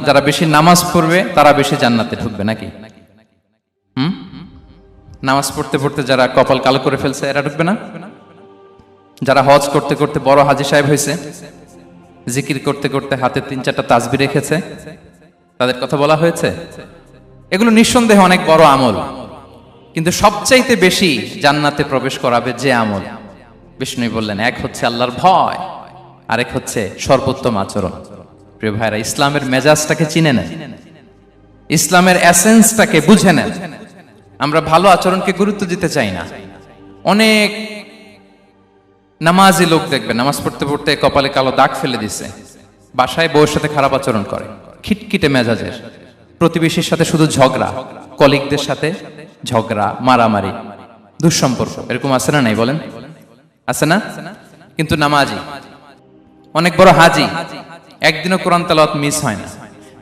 যারা বেশি নামাজ পড়বে তারা বেশি জান্নাতে ঢুকবে নাকি? নামাজ পড়তে পড়তে যারা কপাল কালো করে ফেলছে এরা ঢুকবে না? যারা হজ করতে করতে বড় হাজী সাহেব হয়েছে, জিকির করতে করতে হাতে 3-4টা তাসবিহ রেখেছে, তাদের কথা বলা হয়েছে। এগুলো নিঃসন্দেহে অনেক বড় আমল, কিন্তু সবচাইতে বেশি জান্নাতে প্রবেশ করাবে যে আমল, বিষ্ণু বললেন, এক হচ্ছে আল্লাহর ভয়, আরেক হচ্ছে সর্বোত্তম আচরণ। প্রিয় ভাইরা, ইসলামের মেজাজটাকে চিনে নেন, ইসলামের এসেন্সটাকে বুঝে নেন। আমরা ভালো আচরণকে গুরুত্ব দিতে চাই না। অনেক নামাজি লোক দেখবে নামাজ পড়তে পড়তে কপালে কালো দাগ ফেলে দিছে, বাসায় বউয়ের সাথে খারাপ আচরণ করে, খিটখিটে মেজাজের, প্রতিবেশীর সাথে শুধু ঝগড়া, কলিগদের সাথে ঝগড়া, মারামারি, দুঃসম্পর্ক, এরকম আছে না নাই বলেন? আছে না? কিন্তু নামাজি, অনেক বড় হাজি, একদিনও কোরআন তেলাওয়াত মিস হয় না,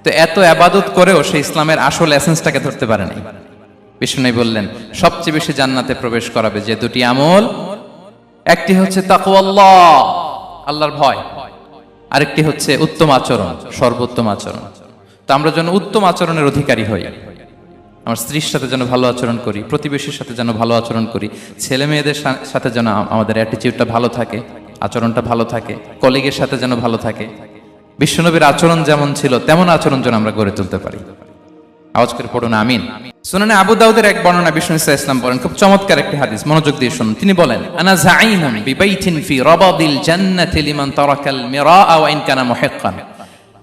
তো এত ইবাদত করেও সে ইসলামের আসল এসেন্সটাকে ধরতে পারে নাই। বিষ্ণু বললেন সবচেয়ে বেশি জান্নাতে প্রবেশ করাবে যে দুটি আমল, একটি হচ্ছে তাকওয়াল্লাহ, আল্লাহর ভয়, আরেকটি হচ্ছে উত্তম আচরণ, সর্বোত্তম আচরণ। তো আমরা যেন উত্তম আচরণের অধিকারী হই, আমার স্ত্রীর সাথে যেন ভালো আচরণ করি, প্রতিবেশীর সাথে যেন ভালো আচরণ করি, ছেলে মেয়েদের সাথে যেন আমাদের অ্যাটিটিউডটা ভালো থাকে, আচরণটা ভালো থাকে, কলিগের সাথে যেন ভালো থাকে। বিশ্বনবীর আচরণ যেমন ছিল তেমন আচরণ যেন আমরা গড়ে তুলতে পারি। আওয়াজ করে পড়ুন আমিন। সুনানে আবু দাউদের এক বর্ণনা বিষ্ণু ইসলাম বলেন, খুব চমৎকার একটি হাদিস, মনোযোগ দিয়ে শুনুন। তিনি বলেন, আনা যাঈমুন বিবাইতিন ফি রাবাদিল জান্নাতি লিমান তারাকাল মিরাআ ওয়া ইন কানা মুহিক্কান।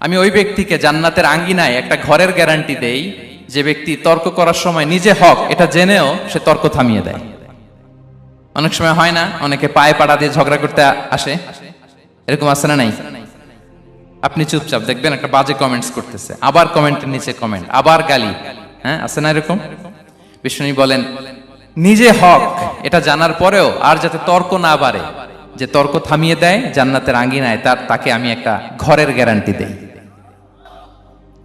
আমি ওই ব্যক্তিকে জান্নাতের আঙ্গিনায় একটা ঘরের গ্যারান্টি দেই যে ব্যক্তি তর্ক করার সময় নিজে হক এটা জেনেও সে তর্ক থামিয়ে দেয়। অনেক সময় হয় না, অনেকে পায়ে পাড়া দিয়ে ঝগড়া করতে আসে, এরকম আছে না নাই? আপনি চুপচাপ দেখবেন একটা বাজে কমেন্টস করতেছে, আবার কমেন্টের নিচে কমেন্ট, আবার গালি, হ্যাঁ আছে না এরকম? বিষ্ণু বলেন নিজে হক এটা জানার পরেও আর যাতে তর্ক না বাড়ে, যে তর্ক থামিয়ে দেয় জান্নাতের আঙ্গিনায়, তাকে আমি একটা ঘরের গ্যারান্টি দেই।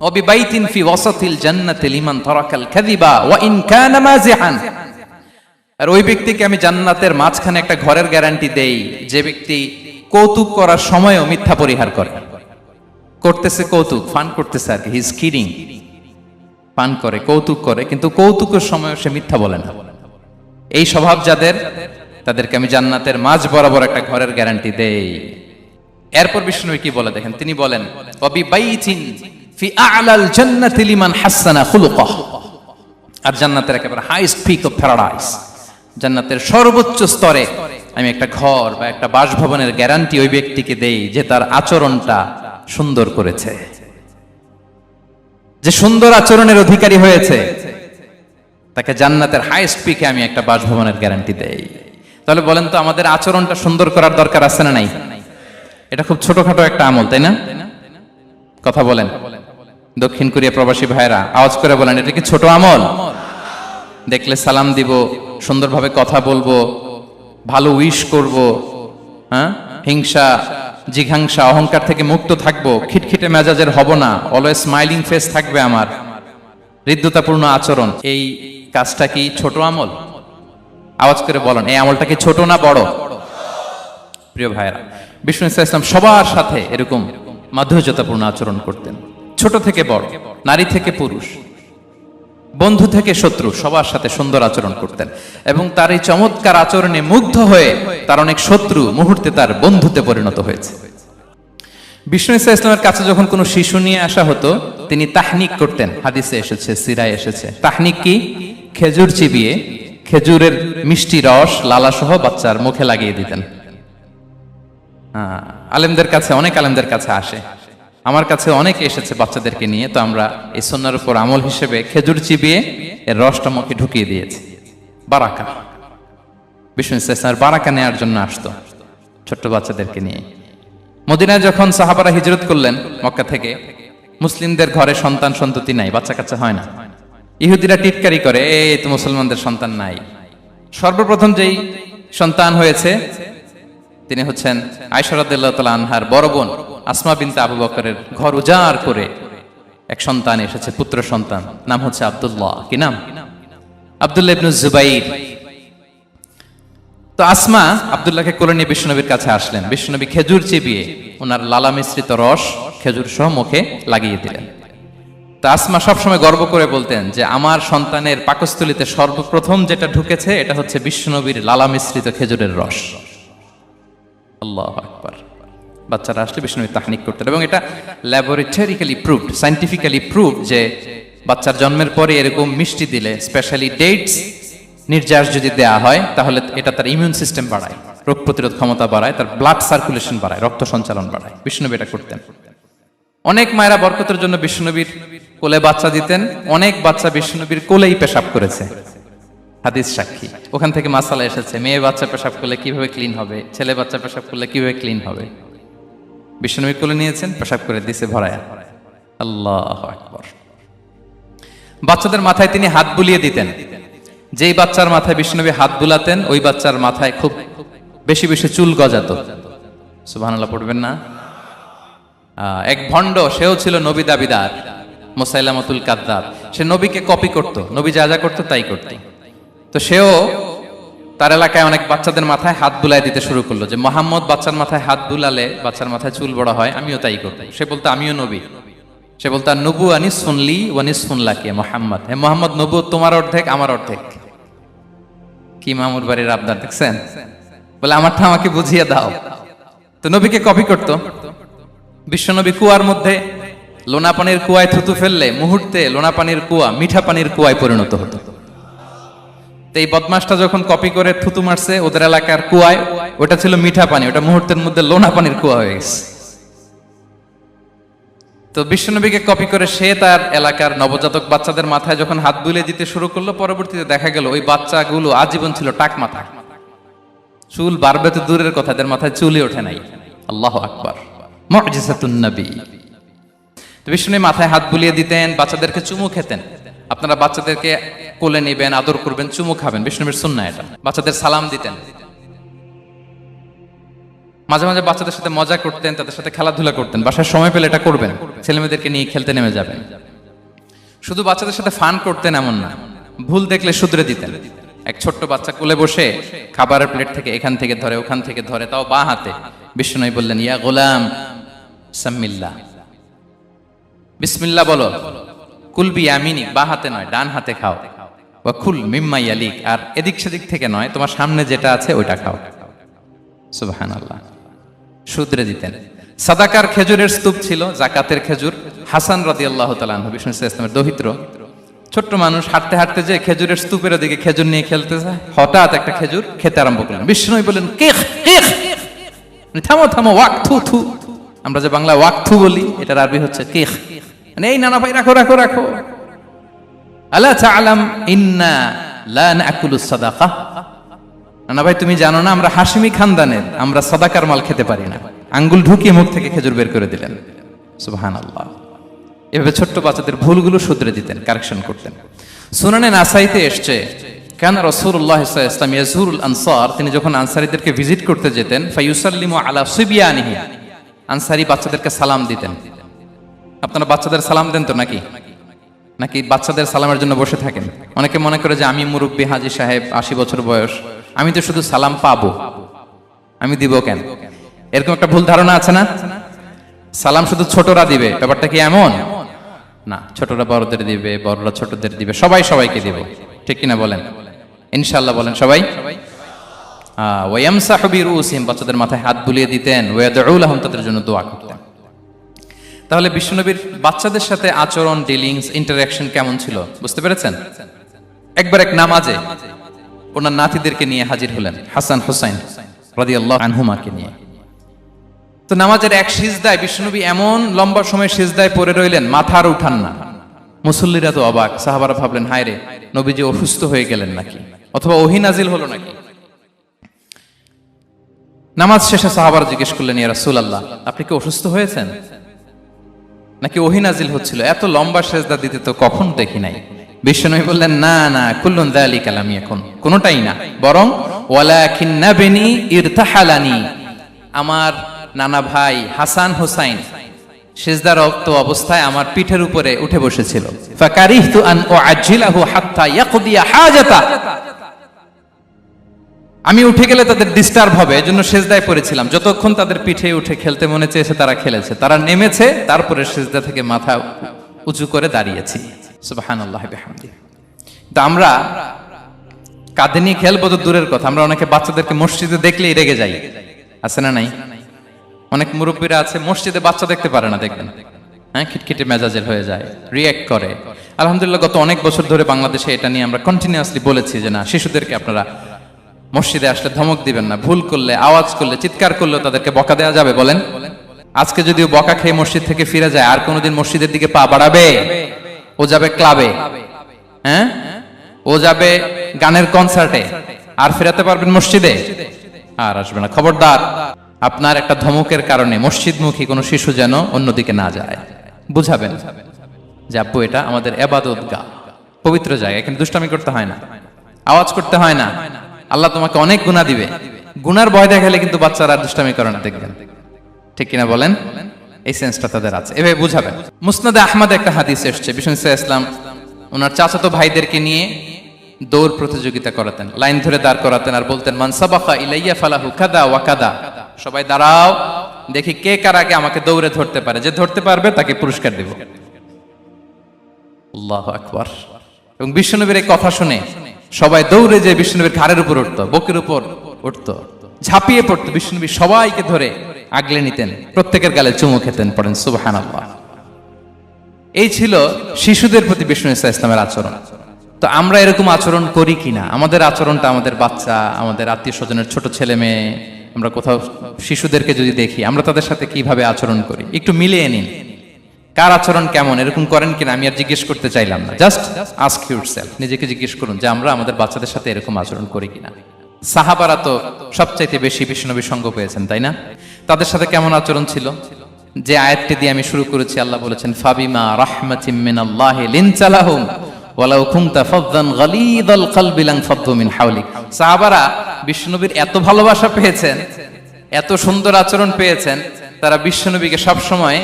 ওয়াবিবাইতিন ফি ওয়াসাতিল জান্নাতি লিমান তারাকাল কাযিবা ওয়া ইন কানা মাযিহান। আর ওই ব্যক্তিকে আমি জান্নাতের মাঝখানে একটা ঘরের গ্যারান্টি দেই যে ব্যক্তি কৌতুক করার সময়ও মিথ্যা পরিহার করে। করতেছে কৌতুক, ফান করতেছে আর কি, হি ইজ কিডিং, ফান করে, কৌতুক করে, কিন্তু কৌতুকের সময়ও সে মিথ্যা বলে না। এই স্বভাব যাদের, তাদেরকে আমি জান্নাতের মাঝ বরাবর একটা ঘরের গ্যারান্টি দেই। এরপর বিষ্ণু কি বলে দেখেন, তিনি বলেন ওয়াবিবাইতিন ফি আ'লাল জান্নাতি লিমান হাসানা খুলুকাহ। আর জান্নাতের একেবারে হাইস্ট পিক অফ প্যারাডাইস, জান্নাতের সর্বোচ্চ স্তরে আমি একটা ঘর বা একটা বাসভবনের গ্যারান্টি ওই ব্যক্তিকে দেই যে তার আচরণটা সুন্দর করেছে, যে সুন্দর আচরণের অধিকারী হয়েছে, তাকে জান্নাতের হাইস্ট পিকে আমি একটা বাসভবনের গ্যারান্টি দেই। তাহলে বলেন তো আমাদের আচরণটা সুন্দর করার দরকার আছে না নাই? এটা খুব ছোটখাটো একটা আমল, তাই না? কথা বলেন দক্ষিণ কোরিয়া প্রবাসী ভাইরা, আওয়াজ করে বলেন এটা কি ছোট আমল? দেখলে সালাম দিব, সুন্দরভাবে কথা বলবো, ভালো উইশ করব, হ্যাঁ, হিংসা জিঘাংসা অহংকার থেকে মুক্ত থাকবো, খিটখিটে মেজাজের হব না, অলওয়েজ স্মাইলিং ফেস থাকবে আমার, হৃদ্যতাপূর্ণ আচরণ। এই কাজটা কি ছোট আমল? আওয়াজ করে বলেন এই আমলটা কি ছোট না বড়? প্রিয় ভাইরা, বিষ্ণু ইসলাম সবার সাথে এরকম মাধুর্যতাপূর্ণ আচরণ করতেন, ছোট থেকে বড়, নারী থেকে পুরুষ, বন্ধু থেকে শত্রু, সবার সাথে সুন্দর আচরণ করতেন। এবং তার এই চমৎকার আচরণে মুগ্ধ হয়ে তার অনেক শত্রু মুহূর্তে তার বন্ধুতে পরিণত হয়েছে। বিষ্ণু ইসলামের কাছে যখন কোনো শিশু নিয়ে আসা হতো, তিনি তাহনিক করতেন, হাদিসে এসেছে, সিরায় এসেছে। তাহনিক কি? খেজুর চিবিয়ে খেজুরের মিষ্টি রস লালা সহ বাচ্চার মুখে লাগিয়ে দিতেন। আলেমদের কাছে, অনেক আলেমদের কাছে আসে, আমার কাছে অনেকে এসেছে বাচ্চাদেরকে নিয়ে, তো আমরা এই সুন্নাহর উপর আমল হিসেবে খেজুর চিবিয়ে এর রসটা মুখে ঢুকিয়ে দিয়েছি। বারাকা, বিষ্ণু ইসলামের বারাকা নেওয়ার জন্য আসতো ছোট্ট বাচ্চাদেরকে নিয়ে। মদিনায় যখন সাহাবারা হিজরত করলেন মক্কা থেকে, মুসলিমদের ঘরে সন্তান সন্ততি নাই, বাচ্চা কাচ্চা হয় না। ইহুদিরা টিটকারি করে, এই তো মুসলমানদের সন্তান নাই। সর্বপ্রথম যেই সন্তান হয়েছে তিনি হচ্ছেন আয়েশা রাদিয়াল্লাহু তাআলা আনহার বড় বোন আসমা বিনতে আবু বকরের ঘর উজাড় করে এক সন্তান এসেছে, পুত্র সন্তান, নাম হচ্ছে আব্দুল্লাহ। কি নাম? আব্দুল্লাহ ইবনে জুবাইর। তো আসমা আব্দুল্লাহকে কোলে নিয়ে বিশ্বনবীর কাছে আসলেন। বিশ্বনবী খেজুর চিবিয়ে ওনার লালা মিশ্রিত রস খেজুর সহ মুখে লাগিয়ে দিলেন। তা আসমা সবসময় গর্ব করে বলতেন যে আমার সন্তানের পাকস্থলীতে সর্বপ্রথম যেটা ঢুকেছে এটা হচ্ছে বিশ্বনবীর লালা মিশ্রিত খেজুরের রস। আল্লাহু আকবার। বাচ্চারা আসলে বিশ্বনবী তাহনিক করতেন এবং এটা ল্যাবরেটরিক্যালি প্রুভড, সায়েন্টিফিক্যালি প্রুভড যে বাচ্চার জন্মের পরে এরকম মিষ্টি দিলে, স্পেশালি ডেটস নির্যাস যদি দেয়া হয়, তাহলে এটা তার ইমিউন সিস্টেম বাড়ায়, রোগ প্রতিরোধ ক্ষমতা বাড়ায়, তার ব্লাড সার্কুলেশন বাড়ায়, রক্ত সঞ্চালন বাড়ায়। বিশ্বনবী এটা করতেন। অনেক মায়েরা বরকতের জন্য বিশ্বনবীর কোলে বাচ্চা দিতেন। অনেক বাচ্চা বিশ্বনবীর কোলেই পেশাব করেছে, হাদিস সাক্ষী। ওখান থেকে মাসালা এসেছে, মেয়ে বাচ্চা পেশাব করলে কিভাবে ক্লিন হবে, ছেলে বাচ্চা পেশাব করলে কিভাবে ক্লিন হবে। বিশ্বনবীর কোলে নিয়েছেন, পেশাব করে দিছে ভরায়া। আল্লাহু আকবার। বাচ্চাদের মাথায় তিনি হাত বুলিয়ে দিতেন। যেই বাচ্চার মাথায় বিশ্বনবী হাত বুলাতেন, ওই বাচ্চার মাথায় খুব বেশি বেশি চুল গজাতো। সুবহানাল্লাহ পড়বেন না? এক ভণ্ড, সেও ছিল নবী দাবিদার, মুসাইলামাতুল কাযযাব। সে নবীকে কপি করত, নবী যা যা করতো তাই করত। তো সেও তার এলাকায় অনেক বাচ্চাদের মাথায় হাত বুলাই দিতে শুরু করলো, যে মোহাম্মদ বাচ্চার মাথায় হাত বুলালে বাচ্চার মাথায় চুল বড় হয়, আমিও তাই করব। সে বলতো আমিও নবী। সে বলতো নবু আনিস শুনলি ওয়ানিস শুনলাকে মোহাম্মদ, হে মোহাম্মদ, নবু তোমার অর্ধেক আমার অর্ধেক। কি মামুর বাড়ির আবদার দেখছেন? বলে আমারটা আমাকে বুঝিয়ে দাও। তো নবীকে কপি করত। বিশ্বনবী কুয়ার মধ্যে লোনা পানির কুয়ায় থুতু ফেললে মুহূর্তে লোনা পানির কুয়া মিঠা পানির কুয়ায় পরিণত হতো। তো এই বদমাসটা যখন কপি করে থুতু মারছে ওদের এলাকার কুয়ায়, ওটা ছিল মিঠা পানি, ওটা মুহূর্তের মধ্যে লোনা পানির কুয়া হয়ে গেছে। তো বিশ্বনবীকে কপি করে সে তার এলাকার নবজাতক বাচ্চাদের মাথায় যখন হাত বুলিয়ে দিতে শুরু করলো, পরবর্তীতে দেখা গেল ওই বাচ্চাগুলো আজীবন ছিল টাক মাথা। চুল বাড়বে তো দূরের কথা, এদের মাথায় চুলই ওঠে নাই। আল্লাহু আকবার। মুজিজাতুন নবী। তো বিশ্বনবী মাথায় হাত বুলিয়ে দিতেন, বাচ্চাদেরকে চুমু খেতেন। আপনারা বাচ্চাদেরকে কোলে নেবেন, আদর করবেন, চুমু খাবেন, বিশ্বনবীর সুন্নাহ এটা। বাচ্চাদের সালাম দিতেন। মাঝে মাঝে বাচ্চাদের সাথে মজা করতেন, তাদের সাথে খেলাধুলা করতেন। বাসায় সময় পেলে এটা করবেন, ছেলেমেয়েদেরকে নিয়ে খেলতে নেমে যাবেন। শুধু বাচ্চাদের সাথে ফান করতেন এমন না, ভুল দেখলে শুধরে দিতেন। এক ছোট্ট বাচ্চা কোলে বসে খাবারের প্লেট থেকে এখান থেকে ধরে ওখান থেকে ধরে, তাও বাঁ হাতে। বিশ্বনবী বললেন, ইয়া গোলাম সাম্মিল্লাহ, বিসমিল্লাহ বলো। কুলবি ইয়ামিনি, বাঁ হাতে নয় ডান হাতে খাও। ওয়া কুল মিম্মা ইয়ালিক, আর এদিক সেদিক থেকে নয়, তোমার সামনে যেটা আছে ওইটা খাও। সুবহানাল্লাহ। শুধরে দিতেন। সাদাকার খেজুরের স্তূপ ছিল, জাকাতের খেজুর। হাসান রাদিয়াল্লাহু তাআলা আনহু, বিষ্ণু ইসলামের দৌহিত্র, ছোট্ট মানুষ, হাঁটতে হাঁটতে যে খেজুরের স্তূপের দিকে খেজুর নিয়ে খেলতে যায়, হঠাৎ একটা খেজুর খেতে আরম্ভ করলেন। বিষ্ণু বলেন, কিখ কিখ, থামো থামো, ওয়াক থু থু। আমরা যে বাংলা ওয়াক থু বলি, এটার আরবি হচ্ছে কিখ। মানে এই নানা ভাই রাখো রাখো রাখো। আলা তাআলাম ইন্না লা নাকুলুস সাদাকা, নানা ভাই তুমি জানো না আমরা হাশিমি খানদানের, আমরা সাদাকার মাল খেতে পারি না। আঙ্গুল ঢুকিয়ে মুখ থেকে খেজুর বের করে দিলেন। সুবহানাল্লাহ। এভাবে ছোট্ট বাচ্চাদের ভুলগুলো শুধরে দিতেন, কারেকশন করতেন। সুনানে নাসাইতে এসছে, কানা রাসূলুল্লাহ সাল্লাল্লাহু আলাইহি ওয়াসাল্লাম ইয়াজুরুল আনসার, তিনি যখন আনসারীদেরকে ভিজিট করতে যেতেন, ফায়ুসাল্লিমু আলা সিবিয়ানিহি, আনসারী বাচ্চাদেরকে সালাম দিতেন। আপনারা বাচ্চাদের সালাম দেন তো নাকি? নাকি বাচ্চাদের সালামের জন্য বসে থাকেন? অনেকে মনে করে যে আমি মুরব্বী হাজী সাহেব, 80 বছর বয়স, আমি তো শুধু সালাম পাবো, আমি দিব কেন? এরকম একটা ভুল ধারণা আছে না? সালাম শুধু ছোটরা দিবে, ব্যাপারটা কি এমন না। ছোটরা বড়দের দিবে, বড়রা ছোটদের দিবে, সবাই সবাইকে দিবে। ঠিক কিনা বলেন? ইনশাআল্লাহ বলেন সবাই। ওয়ায়ামসাহু বিরুসিহিম, বাচ্চাদের মাথায় হাত বুলিয়ে দিতেন। ওয়ায়াদউ লাহুম, তাদের জন্য দোয়া করতেন। তাহলে বিশ্বনবীর বাচ্চাদের সাথে আচরণ, ডিলিংস, ইন্টারঅ্যাকশন কেমন ছিল বুঝতে পেরেছেন? একবার এক নামাজে ওনার নাতিদেরকে নিয়ে হাজির হলেন, হাসান হুসাইন রাদিয়াল্লাহু আনহুমাকে নিয়ে। তো নামাজের এক সিজদায় বিশ্বনবী এমন লম্বা সময় সিজদায় পড়ে রইলেন, মাথা আর উঠান না। মুসল্লিরা তো অবাক, সাহাবারা ভাবলেন হায় রে, নবীজি অসুস্থ হয়ে গেলেন নাকি, অথবা ওহী নাজিল হলো নাকি। নামাজ শেষে সাহাবারা জিজ্ঞেস করলেন, ইয়া রাসূলুল্লাহ, আপনি কি অসুস্থ হয়েছেন নাকি ওহী নাজিল হচ্ছিল? এত লম্বা সিজদা দিতে তো কখন দেখি নাই। বিশ্বনবী বললেন, না না, কুল্লুন যালিকা লাম ইয়াকুন, কোনটাই না, বরং ওয়ালাকিন্না বিনি ইরতাহালানি, আমার নানা ভাই হাসান হুসাইন সিজদারত অবস্থায় আমার পিঠের উপরে উঠে বসেছিল। ফাকারিহতু আন উআজ্জিলাহু হাত্তা ইয়াকদিয়া হাজাতা, আমি উঠে গেলে তাদের ডিস্টার্ব হবে, এজন্য সিজদায় পড়েছিলাম। যতক্ষণ তাদের পিঠে উঠে খেলতে মনে চেয়েছে তারা খেলেছে, তারা নেমেছে, তারপরে সিজদা থেকে মাথা উঁচু করে দাঁড়িয়েছি। সুবহানাল্লাহ বিহামদিহি। তো আমরা কাঁধে নিয়ে খেলবো তো দূরের কথা, আমরা অনেকে বাচ্চাদেরকে মসজিদে দেখলেই রেগে যাই, আছে না নাই? অনেক মুরব্বীরা আছে মসজিদে বাচ্চা দেখতে পারে না, দেখবেন হ্যাঁ, খিটখিটে মেজাজের হয়ে যায়, রিয়্যাক্ট করে। আলহামদুলিল্লাহ গত অনেক বছর ধরে বাংলাদেশে এটা নিয়ে আমরা কন্টিনিউয়াসলি বলেছি যে না, শিশুদেরকে আপনারা মসজিদে আসলে ধমক দিবেন না, ভুল করলে, আওয়াজ করলে, চিৎকার করলেও তাদেরকে বকা দেওয়া যাবে? বলেন, আজকে যদিও বকা খেয়ে মসজিদ থেকে ফিরে যায়, আর কোনোদিন মসজিদের দিকে পা বাড়াবে? ও যাবে ক্লাবে, হ্যাঁ, ও যাবে গানের কনসার্টে, আর ফেরাতে পারবেন মসজিদে? আর আসবে না। খবরদার, আপনার একটা ধমকের কারণে মসজিদমুখী কোনো শিশু যেন অন্যদিকে না যায়। বুঝাবেন যে আব্বু এটা আমাদের ইবাদত গাহ, পবিত্র জায়গা, এখানে দুষ্টামি করতে হয় না, আওয়াজ করতে হয় না, আল্লাহ তোমাকে অনেক গুনাহ দিবে। গুনার ভয় দেখালে কিন্তু বাচ্চারা আর দুষ্টামি করে না, দেখবেন, ঠিক কিনা বলেন? এই সেন্সটা তাদের আছে, এভাবে বুঝাবেন। মুসনাদে আহমদ একটা হাদিস এসেছে, বিষ্ণু ইসলাম ওনার চাচাতো ভাইদেরকে নিয়ে দৌড় প্রতিযোগিতা করাতেন, লাইন ধরে দাঁড় করাতেন আর বলতেন মান সাবাকা ইলাইয়া ফালাহু কাদা ওয়া কাদা, সবাই দাঁড়াও, দেখি কে কার আগে আমাকে দৌড়ে ধরতে পারে, যে ধরতে পারবে তাকে পুরস্কার দেব। আল্লাহু আকবার। এবং বিশ্বনবীর এই কথা শুনে সবাই দৌড়ে যে বিশ্বনবীর ঘাড়ের উপর উঠতো, বুকের উপর উঠতো, ঝাঁপিয়ে পড়তো, বিশ্বনবী সবাইকে ধরে আগলে নিতেন, প্রত্যেকের গালে চুমু খেতেন। পড়েন সুবহানাল্লাহ। এই ছিল শিশুদের প্রতি বিষ্ণু ইসলামের আচরণ। তো আমরা এরকম আচরণ করি কিনা? আমাদের আচরণটা আমাদের বাচ্চা, আমাদের আত্মীয় স্বজনের ছোট ছেলে মেয়ে, আমরা কোথাও শিশুদেরকে যদি দেখি, আমরা তাদের সাথে কিভাবে আচরণ করি একটু মিলিয়ে নিন। কার আচরণ কেমন, এরকম করেন কিনা আমি আর জিজ্ঞেস করতে চাইলাম না, জাস্ট আস্ক ইউরসেলফ, নিজেকে জিজ্ঞেস করুন যে আমরা আমাদের বাচ্চাদের সাথে এরকম আচরণ করি কিনা। সাহাবারা তো সবচাইতে বেশি বিশ্বনবীর সঙ্গ পেয়েছেন, তাই না? তাদের সাথে কেমন আচরণ ছিল? যে আয়াতটি দিয়ে আমি শুরু করেছি, আল্লাহ বলেছেন ফাবিমা রাহমাতিম মিনাল্লাহি লিনতা লাহুম ওয়ালাউ কুনতা ফাযযান গালিযাল কলবি লানফাদ্দু মিন হাওলিক। সাহাবারা বিশ্বনবীর এত ভালোবাসা পেয়েছেন, এত সুন্দর আচরণ পেয়েছেন, তারা বিশ্বনবীকে সব সময়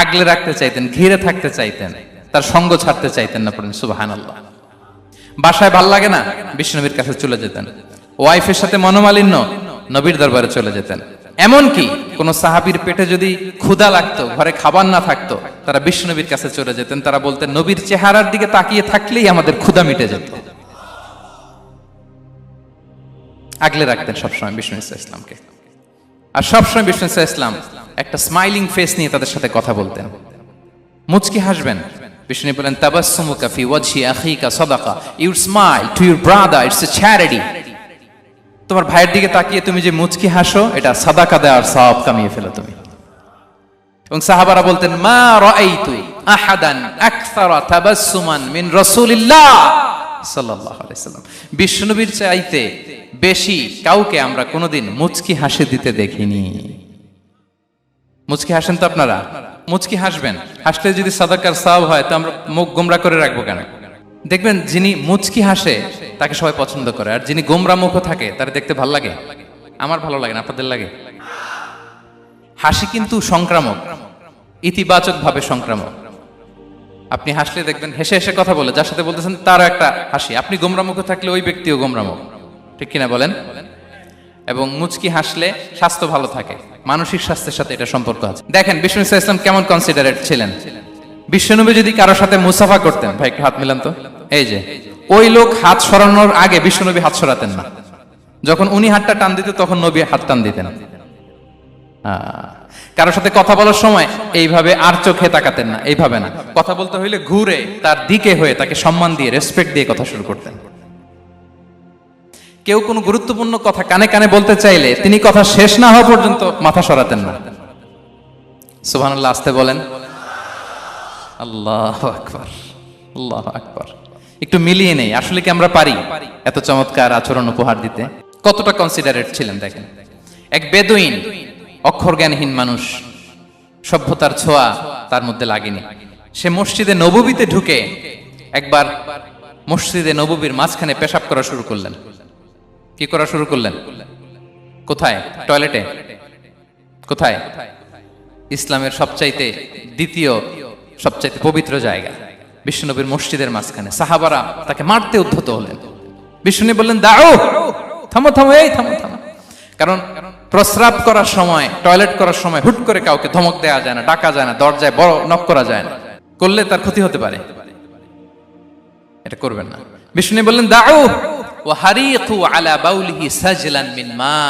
আগলে রাখতে চাইতেন, ঘিরে থাকতে চাইতেন, তার সঙ্গ ছাড়তে চাইতেন না। পড়েন সুবহানাল্লাহ। বাসায় ভাল লাগে না, বিশ্বনবীর কাছে চলে যেতেন। ওয়াইফের সাথে মনোমালিন্য, নবীর দরবারে চলে যেতেন। এমনকি কোন সাহাবীর পেটে যদি ক্ষুধা লাগতো, ঘরে খাবার না থাকতো, তারা বিশ্বনবীর কাছে চলে যেতেন। তারা বলতেন নবীর চেহারার দিকে তাকিয়ে থাকলেই আমাদের ক্ষুধা মিটে যেত। আগলে রাখতেন সবসময় বিষ্ণু ইসলামকে। আর সবসময় বিষ্ণু ইসলাম একটা স্মাইলিং ফেস নিয়ে তাদের সাথে কথা বলতেন, মুচকি হাসবেন। বিষ্ণু বলেন তাবাসসুমুকা ফি ওয়াজহি আখিকা সাদাকা, you smile to your brother, it's a charity. তোমার ভাইয়ের দিকে তাকিয়ে তুমি যে মুচকি হাসো, এটা সাদাকা দেওয়ার সওয়াব কামিয়ে ফেলো তুমি। এবং সাহাবারা বলতেন মা রাআইতু আহাদান আকসারা তাবাসসুমান মিন রাসূলিল্লাহ সাল্লাল্লাহু আলাইহি সাল্লাম। বিশ্বনবীর চাইতে বেশি কাউকে আমরা কোনোদিন মুচকি হাসি দিতে দেখিনি। মুচকি হাসেন তো আপনারা? মুচকি হাসবেন, হাসলে যদি সাদাকার সওয়াব হয় তো আমরা মুখ গোমরা করে রাখবো কেন? দেখবেন যিনি মুচকি হাসে তাকে সবাই পছন্দ করে, আর যিনি গোমরা মুখ থাকে তার দেখতে ভালো লাগে। আমার ভালো লাগে না, আপনাদের লাগে? হাসি কিন্তু সংক্রামক, ইতিবাচক ভাবে সংক্রামক। আপনি হাসলে দেখবেন হেসে হেসে কথা বলে যার সাথে বলতেছেন তারও একটা হাসি। আপনি গোমরা মুখ থাকলে ওই ব্যক্তিও গোমরা মুখ, ঠিক কিনা বলেন? এবং মুচকি হাসলে স্বাস্থ্য ভালো থাকে, মানসিক স্বাস্থ্যের সাথে এটা সম্পর্ক আছে। দেখেন বিষ্ণু ইসলাম কেমন কনসিডারেট ছিলেন। বিশ্বনবী যদি কারোর সাথে মুসাফা করতেন, ভাই একটু হাত মিলান তো, এই যে ওই লোক হাত সরানোর আগে বিশ্বনবী হাত সরাতেন না। যখন উনি হাতটা টান দিতেন তখন নবী হাত টান দিতেন। কারোর সাথে কথা বলার সময় এইভাবে আর চোখে তাকাতেন না, এইভাবে না। কথা বলতে হইলে ঘুরে তার দিকে হয়ে তাকে সম্মান দিয়ে, রেসপেক্ট দিয়ে কথা শুরু করতেন। কেউ কোনো গুরুত্বপূর্ণ কথা কানে কানে বলতে চাইলে তিনি কথা শেষ না হওয়া পর্যন্ত মাথা সরাতেন না। সুবহানাল্লাহ, আসতে বলেন। আল্লাহু আকবার, আল্লাহু আকবার। একটু মিলিয়ে নেই, আসলে কি আমরা পারি এত চমৎকার আচরণ উপহার দিতে? কতটা কনসিডারেট ছিলেন দেখেন। এক বেদুইন, অক্ষর জ্ঞানহীন মানুষ, সভ্যতার ছোঁয়া তার মধ্যে লাগেনি। সে মসজিদে নববীতে ঢুকে একবার মসজিদে নববীর মাঝখানে পেশাব করা শুরু করলেন। কি করা শুরু করলেন? কোথায়? টয়লেটে? কোথায়? ইসলামের সবচাইতে দ্বিতীয় সবচাইতে পবিত্র জায়গা বিশ্বনবীর মসজিদের মাঝখানে। সাহাবারা তাকে মারতে উদ্ধত হলেন। বিশ্বনবী বললেন দাও, থামো থামো, এই থামো থামো। কারণ প্রস্রাব করার সময়, টয়লেট করার সময় হুট করে কাউকে ধমক দেওয়া যায় না, ডাকা যায় না, দরজায় বড় নক করা যায় না। করলে তার ক্ষতি হতে পারে, এটা করবেন না। বিষ্ণু বললেন দাউ ওয়া হারিকু আলা বাউলিহি সাজলান মিন মা,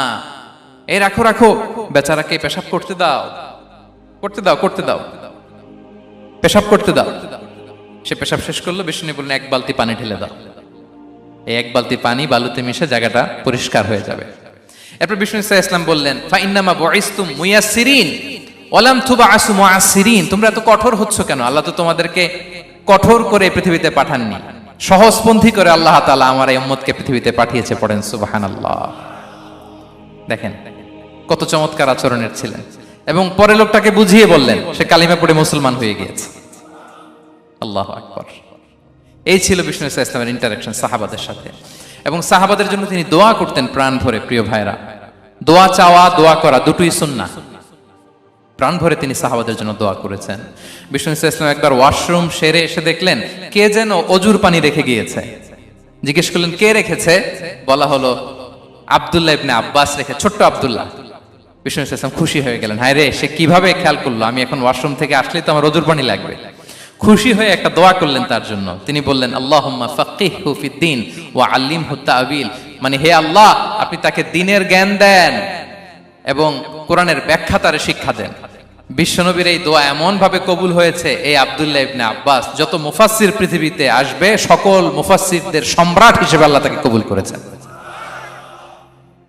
এই রাখো রাখো, বেচারাকে পেশাব করতে দাও, করতে দাও, করতে দাও, পেশাব করতে দাও। সে পেশাব শেষ করলো, বিষ্ণু বললেন এক বালতি পানি ঢেলে দাও। এই এক বালতি পানি বালুতে মিশে জায়গাটা পরিষ্কার হয়ে যাবে। এরপর বিষ্ণু সাল্লাল্লাহু আলাইহি ওয়াসাল্লাম বললেন ফা ইন্নামা বুইসতুম মুয়াসসিরিন ওয়া লাম তুবআসু মুআসসিরিন, তোমরা এত কঠোর হচ্ছ কেন? আল্লাহ তো তোমাদেরকে কঠোর করে পৃথিবীতে পাঠাননি, সহজপন্থী করে আল্লাহ তাআলা আমার এই উম্মতকে পৃথিবীতে পাঠিয়েছে। পড়েন সুবহানাল্লাহ। দেখেন কত চমৎকার আচরণের ছিলেন। এবং পরে লোকটাকে বুঝিয়ে বললেন, সে কালিমা পড়ে মুসলমান হয়ে গিয়েছে। আল্লাহু আকবার। এই ছিল বিষ্ণু সাল্লাল্লাহু আলাইহি ওয়াসাল্লামের ইন্টারঅ্যাকশন সাহাবাদের সাথে। এবং সাহাবাদের জন্য তিনি দোয়া করতেন প্রাণ ভরে। প্রিয় ভাইরা, দোয়া চাওয়া, দোয়া করা দুটোই সুন্নাহ। প্রাণ ভরে তিনি সাহাবাদের জন্য দোয়া করেছেন। বিষ্ণু সাল্লাল্লাহু আলাইহি ওয়াসাল্লাম একবার ওয়াশরুম সেরে এসে দেখলেন কে যেন অজুর পানি রেখে গিয়েছে। জিজ্ঞেস করলেন কে রেখেছে? বলা হলো আব্দুল্লাহ ইবনে আব্বাস রেখে, ছোট্ট আব্দুল্লাহ। বিষ্ণু সাল্লাল্লাহু আলাইহি ওয়াসাল্লাম খুশি হয়ে গেলেন, হায় রে, সে কিভাবে খেয়াল করলো আমি এখন ওয়াশরুম থেকে আসলেই তো আমার অজুর পানি লাগবে। খুশি হয়ে একটা দোয়া করলেন তার জন্য। তিনি বললেন আল্লাহুম্মা ফাক্কিহহু ফিদ্দীন ওয়া আল্লিমহু তা'ওয়িল, মানে হে আল্লাহ আপনি তাকে দ্বীনের জ্ঞান দেন এবং কোরআনের ব্যাখ্যা তারে শিক্ষা দেন। বিশ্বনবীর এই দোয়া এমন ভাবে কবুল হয়েছে, এই আব্দুল্লাহ ইবনে আব্বাস যত মুফাসসির পৃথিবীতে আসবে সকল মুফাসসিরদের সম্রাট হিসেবে আল্লাহ তাকে কবুল করেছেন।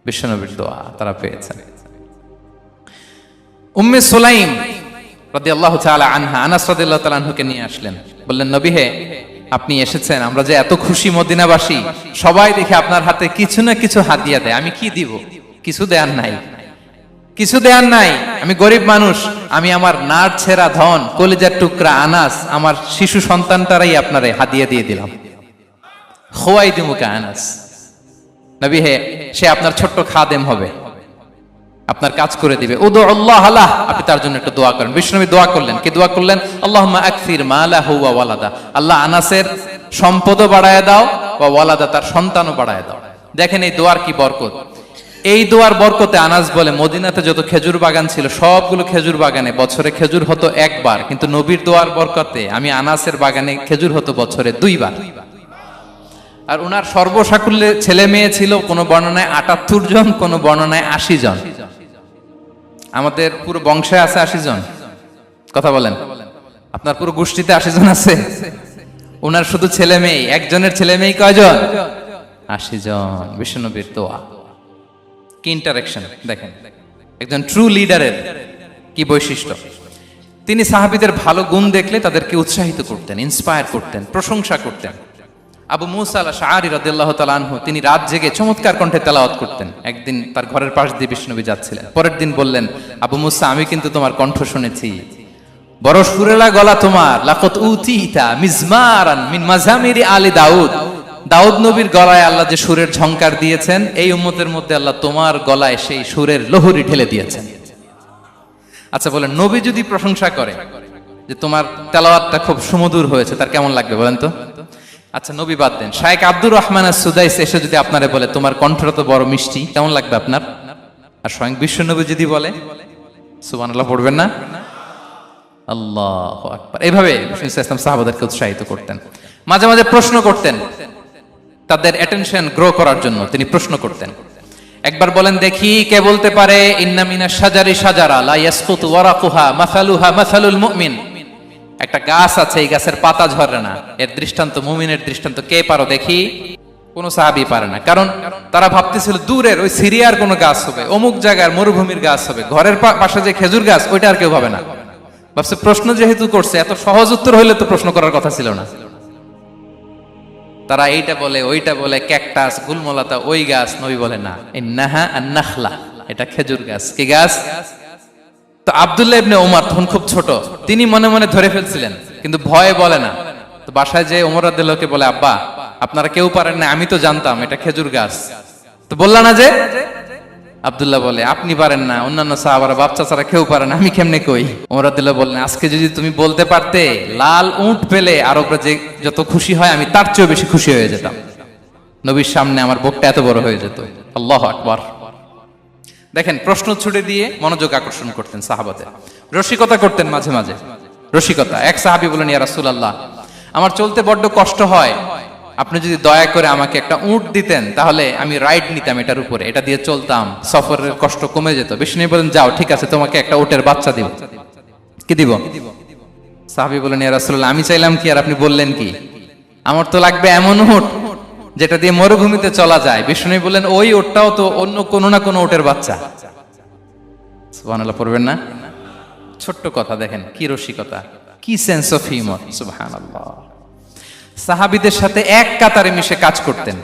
বিশ্বনবীর দোয়া তারা পেয়েছেন। উম্মে সুলাইম রাদিয়াল্লাহু তাআলা আনহা আনাস রাদিয়াল্লাহু তাআলা আনহুকে নিয়ে আসলেন, বললেন নবী হে, আপনি এসেছেন, আমরা যে এত খুশি মদিনাবাসী, সবাই দেখে আপনার হাতে কিছু না কিছু হাদিয়া দেয়, আমি কি দিব? কিছু দেয়ার নাই, কিছু দেয়ার নাই, আমি গরিব মানুষ, আমি আমার নাড় ছেঁড়া ধন, কলিজার টুকরা আনাস, আমার শিশু সন্তানটারাই আপনারে হাদিয়া দিয়ে দিলাম। খুয়াইদিমুকা আনাস, নবী হে, সে আপনার ছোট্ট খাদেম হবে, আপনার কাজ করে দিবে। উদু আল্লাহ আলাহ, আপনি তার জন্য একটু দোয়া করেন। বিষ্ণু নবী দোয়া করলেন, কি দোয়া করলেন? আল্লাহুম্মা আকসির মালাহু ওয়া ওয়ালাদা, আল্লাহ আনাসের সম্পদও বাড়ায় দাও, ওয়া ওয়ালাদা, তার সন্তানও বাড়ায় দাও। দেখেন এই দোয়ার কি বরকত। এই দোয়ার বরকতে আনাস বলে মদিনাতে যত খেজুর বাগান ছিল সবগুলো খেজুর বাগানে বছরে খেজুর হতো একবার, কিন্তু নবীর দোয়ার বরকতে আমি আনাসের বাগানে খেজুর হতো বছরে 2 বার। আর উনার সর্বসাকুল্যে ছেলে মেয়ে ছিল, কোন বর্ণনায় 78 জন, কোন বর্ণনায় 80 জন। আমাদের পুরো বংশে আছে 80 জন, কথা বলেন। আপনার পুরো গোষ্ঠীতে 80 জন আছে? উনার শুধু ছেলে মেয়ে, একজনের ছেলে মেয়ে কয়জন? 80 জন। বিশ্বনবীর দোয়া কি ইন্টারেকশন দেখেন, একজন ট্রু লিডারের কি বৈশিষ্ট্য। তিনি সাহাবীদের ভালো গুণ দেখলে তাদেরকে উৎসাহিত করতেন, ইন্সপায়ার করতেন, প্রশংসা করতেন। আবু মুসা আল-আশআরী রাদিয়াল্লাহু তাআলা আনহু, তিনি রাত জেগে চমৎকার কণ্ঠে তেলাওয়াত করতেন। একদিন তার ঘরের পাশ দিয়ে বিষ্ণুনবী যাচ্ছিলেন, পরের দিন বললেন, আবু মুসা, আমি কিন্তু তোমার কণ্ঠ শুনেছি, বড় সুরেলা গলা তোমার। লাকাত উতিতা মিজমারান মিন মাজামিরি আলি দাউদ, দাউদ নবীর গলায় আল্লাহ যে সুরের ঝংকার দিয়েছেন, এই উম্মতের মধ্যে আল্লাহ তোমার গলায় সেই সুরের লহরী ঢেলে দিয়েছেন। আচ্ছা বলেন, নবী যদি প্রশংসা করে যে তোমার তেলাওয়াতটা খুব সুমধুর হয়েছে, তার কেমন লাগবে বলেন তো? আচ্ছা নবী বাদ দেন, শায়েখ আব্দুর রহমান আস-সুদাইস এসে যদি আপনারে বলে তোমার কণ্ঠটা তো বড় মিষ্টি, কেমন লাগবে আপনার? আর স্বয়ং বিশ্বনবী যদি বলে, সুবহানাল্লাহ পড়বেন না? আল্লাহু আকবার। এইভাবে রাসূল সাল্লাল্লাহু সাহাবাদেরকে উৎসাহিত করতেন। মাঝে মাঝে প্রশ্ন করতেন, তাদের অ্যাটেনশন গ্রো করার জন্য তিনি প্রশ্ন করতেন। একবার বলেন দেখি, কে বলতে পারে ইন্না মিনাশ শাজারি শাজারা লা ইয়াসকুতু ওয়ারাকুহা মাসালুহা মাসালুল মুমিন, একটা গাছ আছে, এই গাছের পাতা ঝরে না, এর দৃষ্টান্ত মুমিনের দৃষ্টান্ত। কে পারো দেখি? কোন সাহাবী পারে না, কারণ তারা ভাবতেছিল দূরের ওই সিরিয়ার কোন গাছ হবে, অমুক জায়গার মরুভূমির গাছ হবে, ঘরের পাশে যে খেজুর গাছ ওইটা আর কেউ ভাবে না। ভাবছে প্রশ্ন যেহেতু করছে, এত সহজ উত্তর হইলে তো প্রশ্ন করার কথা ছিল না। তারা এইটা বলে, ওইটা বলে, ক্যাকটাস, গুলমলতা, ওই গাছ। নবী বলে না, ইন্নাহা আন-নাখলা, এটা খেজুর গাছ। কি গাছ? তো আব্দুল্লাহ ইবনে ওমর তখন খুব ছোট, তিনি মনে মনে ধরে ফেলছিলেন, কিন্তু ভয়ে বলে না। তো বাসায় যে ওমর রাদিয়াল্লাহু বলে, আব্বা আপনারা কেউ পারেন না, আমি তো জানতাম এটা খেজুর গাছ, তো বললা না যে? আব্দুল্লাহ বলে, আপনি পারেন না, অন্যান্য সাহাবারা বাচ্চা ছাড়া কেউ পারে না, আমি কেমনে কই? ওমর রাদিয়াল্লাহু বললেন, আজকে যদি তুমি বলতে পারতে, লাল উট পেলে আরবরা যে যত খুশি হয় আমি তার চেয়েও বেশি খুশি হয়ে যেতাম। নবীর সামনে আমার বুকটা এত বড় হয়ে যেত। আল্লাহু আকবার। দেখেন প্রশ্ন ছুড়ে দিয়ে মনোযোগ আকর্ষণ করতেন সাহাবাদের, রসিকতা করতেন মাঝে মাঝে। রসিকতা। এক সাহাবী বলেন, ইয়া রাসূলুল্লাহ, আমার চলতে বড্ড কষ্ট হয়, আপনি যদি দয়া করে আমাকে একটা উট দিতেন তাহলে আমি রাইড নিতাম এটার উপরে, এটা দিয়ে চলতাম, সফরের কষ্ট কমে যেত। বিষ্ণু বলেন, যাও, ঠিক আছে, তোমাকে একটা উটের বাচ্চা দিব। কি দিব? সাহাবী বলেন, ইয়া রাসূলুল্লাহ, আমি চাইলাম কি আর আপনি বললেন কি? আমার তো লাগবে এমন উট যেটা দিয়ে মরুভূমিতে চলা যায়। বিষ্ণু বলেন, ওই উটটাও তো অন্য কোনো না কোনো উটের বাচ্চা। সুবহানাল্লাহ পড়বেন না? ছোট্ট কথা, দেখেন কি রসিকতা, কি সেন্স অফ হিউমার। সুবহানাল্লাহ। সাহাবীদের সাথে এক কাতারে মিশে কাজ করতেন,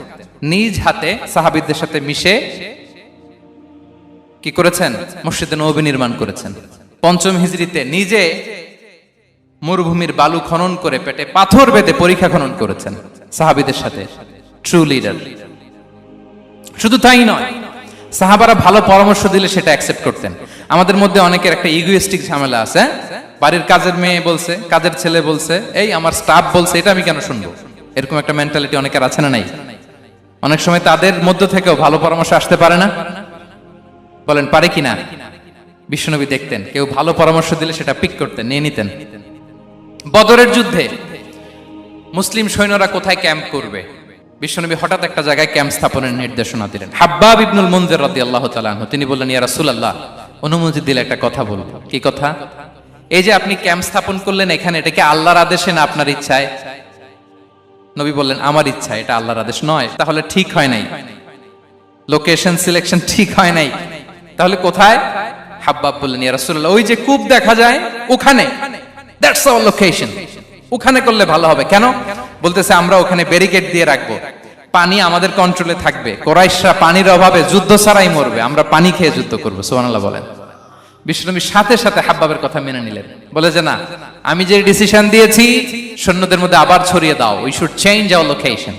নিজ হাতে সাহাবীদের সাথে মিশে কি করেছেন? মসজিদে নববী নির্মাণ করেছেন। পঞ্চম হিজরিতে নিজে মরুভূমির বালু খনন করে পেটে পাথর বেঁধে পরীক্ষা খনন করেছেন সাহাবীদের সাথে। True leader. শুধু তাই নয়, সাহাবারা ভালো পরামর্শ দিলে সেটা অ্যাকসেপ্ট করতেন। আমাদের মধ্যে অনেকের একটা ইগোইস্টিক ঝামেলা আছে, বাড়ির কাজের মেয়ে বলছে, কাজের ছেলে বলছে, এই আমার স্টাফ বলছে, এটা আমি কেন শুনবো? এরকম একটা মেন্টালিটি অনেকের আছে না নাই? অনেক সময় তাদের মধ্য থেকেও ভালো পরামর্শ আসতে পারে না? বলেন পারে কিনা? বিশ্বনবী দেখতেন কেউ ভালো পরামর্শ দিলে সেটা পিক করতেন, নিয়ে নিতেন। বদরের যুদ্ধে মুসলিম সৈন্যরা কোথায় ক্যাম্প করবে, বিশ্বনবী হঠাৎ একটা জায়গায় ক্যাম্প স্থাপনের নির্দেশনা দিলেন। হাব্বাব ইবনুল মুনজির রাদিয়াল্লাহু তাআলা আনহু তিনি বললেন, ইয়া রাসূলুল্লাহ, অনুমতি দিলে একটা কথা বলবো। কি কথা? এই যে আপনি ক্যাম্প স্থাপন করলেন এখানে, এটা কি আল্লাহর আদেশে না আপনার ইচ্ছায়? নবী বললেন, আমার ইচ্ছা, এটা আল্লাহর আদেশ নয়। তাহলে ঠিক হয় নাই, লোকেশন সিলেকশন ঠিক হয় নাই। তাহলে কোথায়? হাব্বাব বললেন, ইয়া রাসূলুল্লাহ, ওই যে কূপ দেখা যায় ওখানে, দ্যাটস আওয়ার লোকেশন, ওখানে করলে ভালো হবে। কেন? বলতেছে, আমরা ওখানে ব্যারিকেড দিয়ে রাখবো, পানি আমাদের কন্ট্রোলে থাকবে, কুরাইশরা পানির অভাবে যুদ্ধ ছাড়াই মরবে, আমরা পানি খেয়ে যুদ্ধ করবো। সুবহানাল্লাহ বলেন। বিশ্বনবী সাথে সাথে হাব্বাবের কথা মেনে নিলেন, বলে যে না, আমি যে ডিসিশন দিয়েছি সৈন্যদের মধ্যে আবার ছড়িয়ে দাও, we should change our location.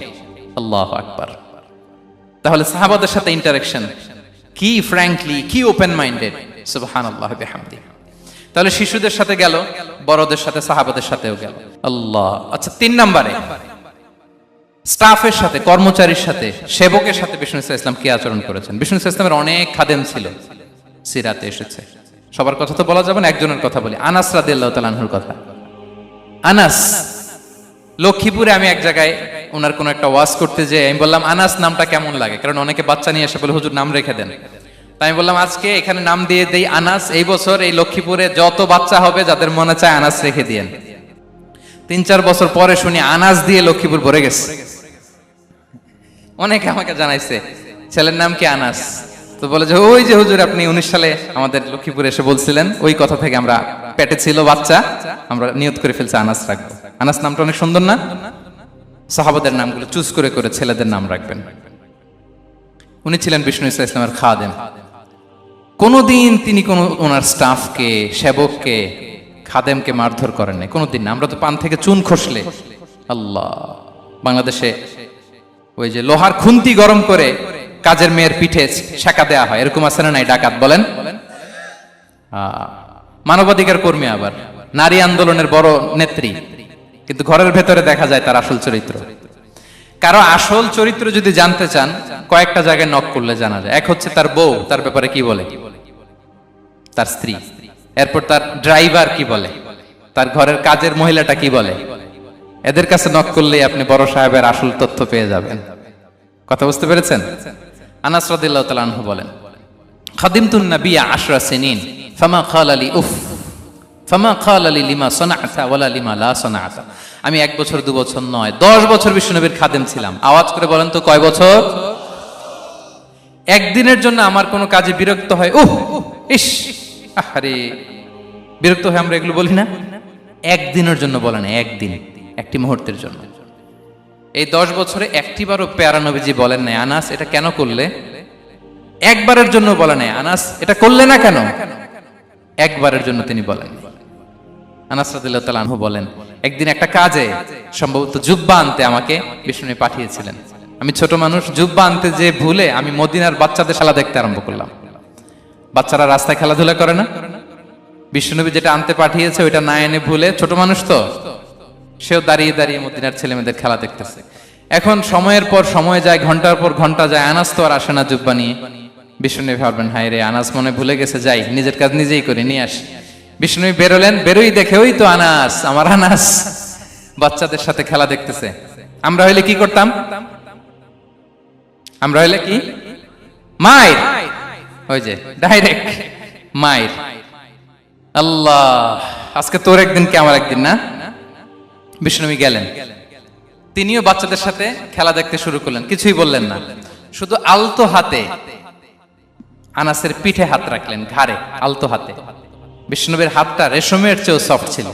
আল্লাহু আকবার। তাহলে সাহাবাদের সাথে ইন্টারেকশন কি ফ্র্যাঙ্কলি, কি ওপেন মাইন্ডেড। সুবহানাল্লাহ বিহামদি। তাহলে শিশুদের সাথে গেল, বড়দের সাথে, সাহাবাদের সাথেও গেল। আল্লাহ। আচ্ছা, 3 নম্বরে স্টাফের সাথে, কর্মচারীর সাথে, সেবকের সাথে বিষ্ণু ইসলাম কি আচরণ করেছেন? বিষ্ণু ইসলামের অনেক খাদেম ছিল, সিরাতে এসেছে। সবার কথা তো বলা যাবে না, একজনের কথা বলি, আনাস রাদিয়াল্লাহু তাআলা আনহুর কথা। আনাস, লক্ষ্মীপুরে আমি এক জায়গায় ওনার কোন একটা ওয়াজ করতে যেয়ে আমি বললাম, আনাস নামটা কেমন লাগে? কারণ অনেকে বাচ্চা নিয়ে এসে বলে, হুজুর নাম রেখে দেন। তাই আমি বললাম, আজকে এখানে নাম দিয়ে দেই আনাস। এই বছর এই লক্ষ্মীপুরে যত বাচ্চা হবে যাদের মনে চায় আনাস রেখে দিয়েন। 3-4 বছর পরে শুনি আনাস দিয়ে লক্ষ্মীপুর ভরে গেছে। অনেকে আমাকে জানাইছে ছেলের নাম কি আনাস, তো বলে যে ওই যে হুজুর আপনি 19 সালে আমাদের লক্ষ্মীপুরে এসে বলছিলেন, ওই কথা থেকে আমরা, পেটে ছিল বাচ্চা, আমরা নিয়ত করে ফেলছি আনাস রাখবো। আনাস নামটা অনেক সুন্দর না? সাহাবাদের নামগুলো চুজ করে করে ছেলেদের নাম রাখবেন। উনি ছিলেন বিষ্ণু ইসলামের খাদেম। কোনদিন তিনি কোন ওনার স্টাফকে, সেবককে, খাদেমকে মারধর করেন নাই, কোনদিন না। আমরা তো পান থেকে চুন খসলে, আল্লাহ, বাংলাদেশে ওই যে লোহার খুন্তি গরম করে কাজের মেয়ের পিঠে শেখা দেয়া হয়, এরকম আছে না নাই? ডাকাত বলেন, মানবাধিকার কর্মী, আবার নারী আন্দোলনের বড় নেত্রী, কিন্তু ঘরের ভেতরে দেখা যায় তার আসল চরিত্র। কারো আসল চরিত্র যদি জানতে চান, কয়েকটা জায়গায় নক করলে জানা যায়। এক হচ্ছে তার বউ, তার ব্যাপারে কি বলে, তার স্ত্রী। এরপর তার ড্রাইভার কি বলে, তার ঘরের কাজের মহিলাটা কি বলে। এদের কাছে নক করলেই আপনি বড় সাহেবের আসল তথ্য পেয়ে যাবেন। কথা বুঝতে পেরেছেন? আনাস রাদিয়াল্লাহু তাআলা আনহু বলেন, খাদিমতুন নবিয়্যা 10 সিনিন ফামা ক্বালা লি উফ ফামা ক্বালা লি লিমা সানা'তা ওয়ালা লিমা লা সানা'তা। আমি 1 বছর 2 বছর নয়, 10 বছর বিশ্বনবীর খাদেম ছিলাম। আওয়াজ করে বলেন তো কয় বছর? একদিনের জন্য আমার কোনো কাজে বিরক্ত হয়, উহ ইস আরে, বিরক্ত হয়ে আমরা এগুলো বলি না? একদিনের জন্য বলে না, একদিন, একটি মুহূর্তের জন্য। এই 10 বছরে একটিবারও পেয়ারা নবীজি বলেন নাই, আনাস এটা কেন করলে? একবারের জন্য বলে নাই, আনাস এটা করলে না কেন? একবারের জন্য তিনি বলেন। আনাস রাদিয়াল্লাহু তাআলা আনহু বলেন, একদিন একটা কাজে, সম্ভবত জুব্বা আনতে আমাকে বিষ্ণু পাঠিয়েছিলেন। আমি ছোট মানুষ, জুব্বা আনতে যে ভুলে আমি মদিনার বাচ্চাদের খেলা দেখতে আরম্ভ করলাম। বাচ্চারা রাস্তায় খেলাধুলা করে না? বিশ্বনবী যেটা আনতে পাঠিয়েছে ওইটা না এনে ভুলে, ছোট মানুষ তো, সেও দাঁড়িয়ে দাঁড়িয়ে মদিনার ছেলেমেয়েদের খেলা দেখতেছে। এখন সময়ের পর সময় যায়, ঘন্টার পর ঘন্টা যায়, আনাস তো আর আসে না জুব্বা নিয়ে। বিশ্বনবী ভাবলেন, হায় রে, আনাস মনে ভুলে গেছে, যাই নিজের কাজ নিজেই করে নিয়ে আসি। বিষ্ণু বেরোলেন, বেরোই দেখে ওই তো আনাস, আমার আনাস বাচ্চাদের সাথে খেলা দেখতেছে। আমরা হইলে কি করতাম? আমরা হইলে কি মায়ের, ওই যে ডাইরেক্ট মায়ের। আল্লাহ, আজকে তোর একদিন কি আমার একদিন না। বিষ্ণু গেলেন, তিনিও বাচ্চাদের সাথে খেলা দেখতে শুরু করলেন, কিছুই বললেন না, শুধু আলতো হাতে আনাসের পিঠে হাত রাখলেন, ঘাড়ে আলতো হাতে। বিষ্ণুবীর হাতটা রেশমের চেয়েও সফট ছিল।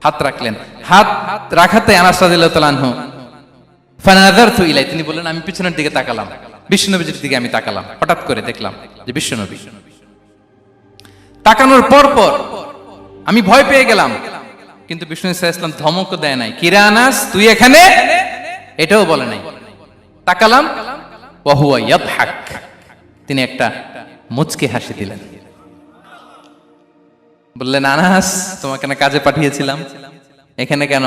হাত রাখলেন, হাত রাখাতে আনাস রাদিয়াল্লাহু তাআলা আনহু ফানাযারতু ইলাই, তিনি বললেন আমি পিছনের দিকে তাকালাম, বিষ্ণুনবীর দিকে আমি তাকালাম, হঠাৎ করে দেখলাম যে বিষ্ণুনবী। তাকানোর পর পর আমি ভয় পেয়ে গেলাম, কিন্তু বিষ্ণু সাল্লাল্লাহু আলাইহি ওয়াসাল্লাম ধমকও দেয় নাই, কিরে আনাস তুই এখানে, এটাও বলে নাই। তাকালাম, ওয়া হুয়া ইয়াদহাক, তিনি একটা মুচকি হাসি দিলেন। বললেন আনাস তোমাকে না কাজে পাঠিয়েছিলাম, এখানে কেন?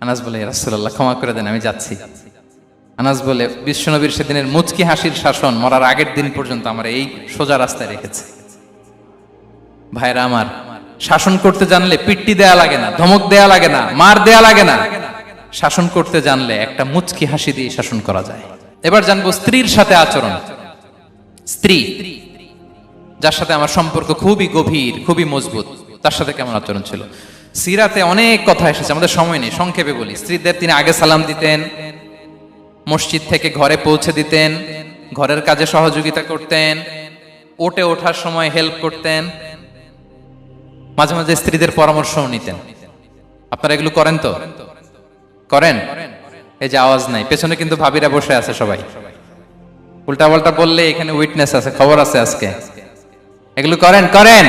আনাস বলে ইয়া রাসূলুল্লাহ ক্ষমা করে দেন, আমি যাচ্ছি। আনাস বলে বিশ্বনবীর সেদিনের মুচকি হাসির শাসন মরার আগের দিন পর্যন্ত আমার এই সোজা রাস্তায় রেখেছে। ভাইরা আমার, শাসন করতে জানলে পিট্টি দেয়া লাগে না, ধমক দেয়া লাগে না, মার দেয়া লাগে না। শাসন করতে জানলে একটা মুচকি হাসি দিয়ে শাসন করা যায়। এবার জানবো স্ত্রীর সাথে আচরণ। স্ত্রী যার সাথে আমার সম্পর্ক খুবই গভীর, খুবই মজবুত, তার সাথে কেমন আচরণ ছিল। সিরাতে অনেক কথা এসেছে, আমাদের সময় নেই, সংক্ষেপে বলি। স্ত্রীদের তিনি আগে সালাম দিতেন, মসজিদ থেকে ঘরে পৌঁছে দিতেন, ঘরের কাজে সহযোগিতা করতেন, ওঠে ওঠার সময় হেল্প করতেন, মাঝে মাঝে স্ত্রীদের পরামর্শও নিতেন। আপনারা এগুলো করেন তো? করেন? এই যে আওয়াজ নাই, পেছনে কিন্তু ভাবিরা বসে আছে সবাই। উল্টা পাল্টা বললে এখানে উইটনেস আছে, খবর আছে আজকে। এগুলো করেন? করেন?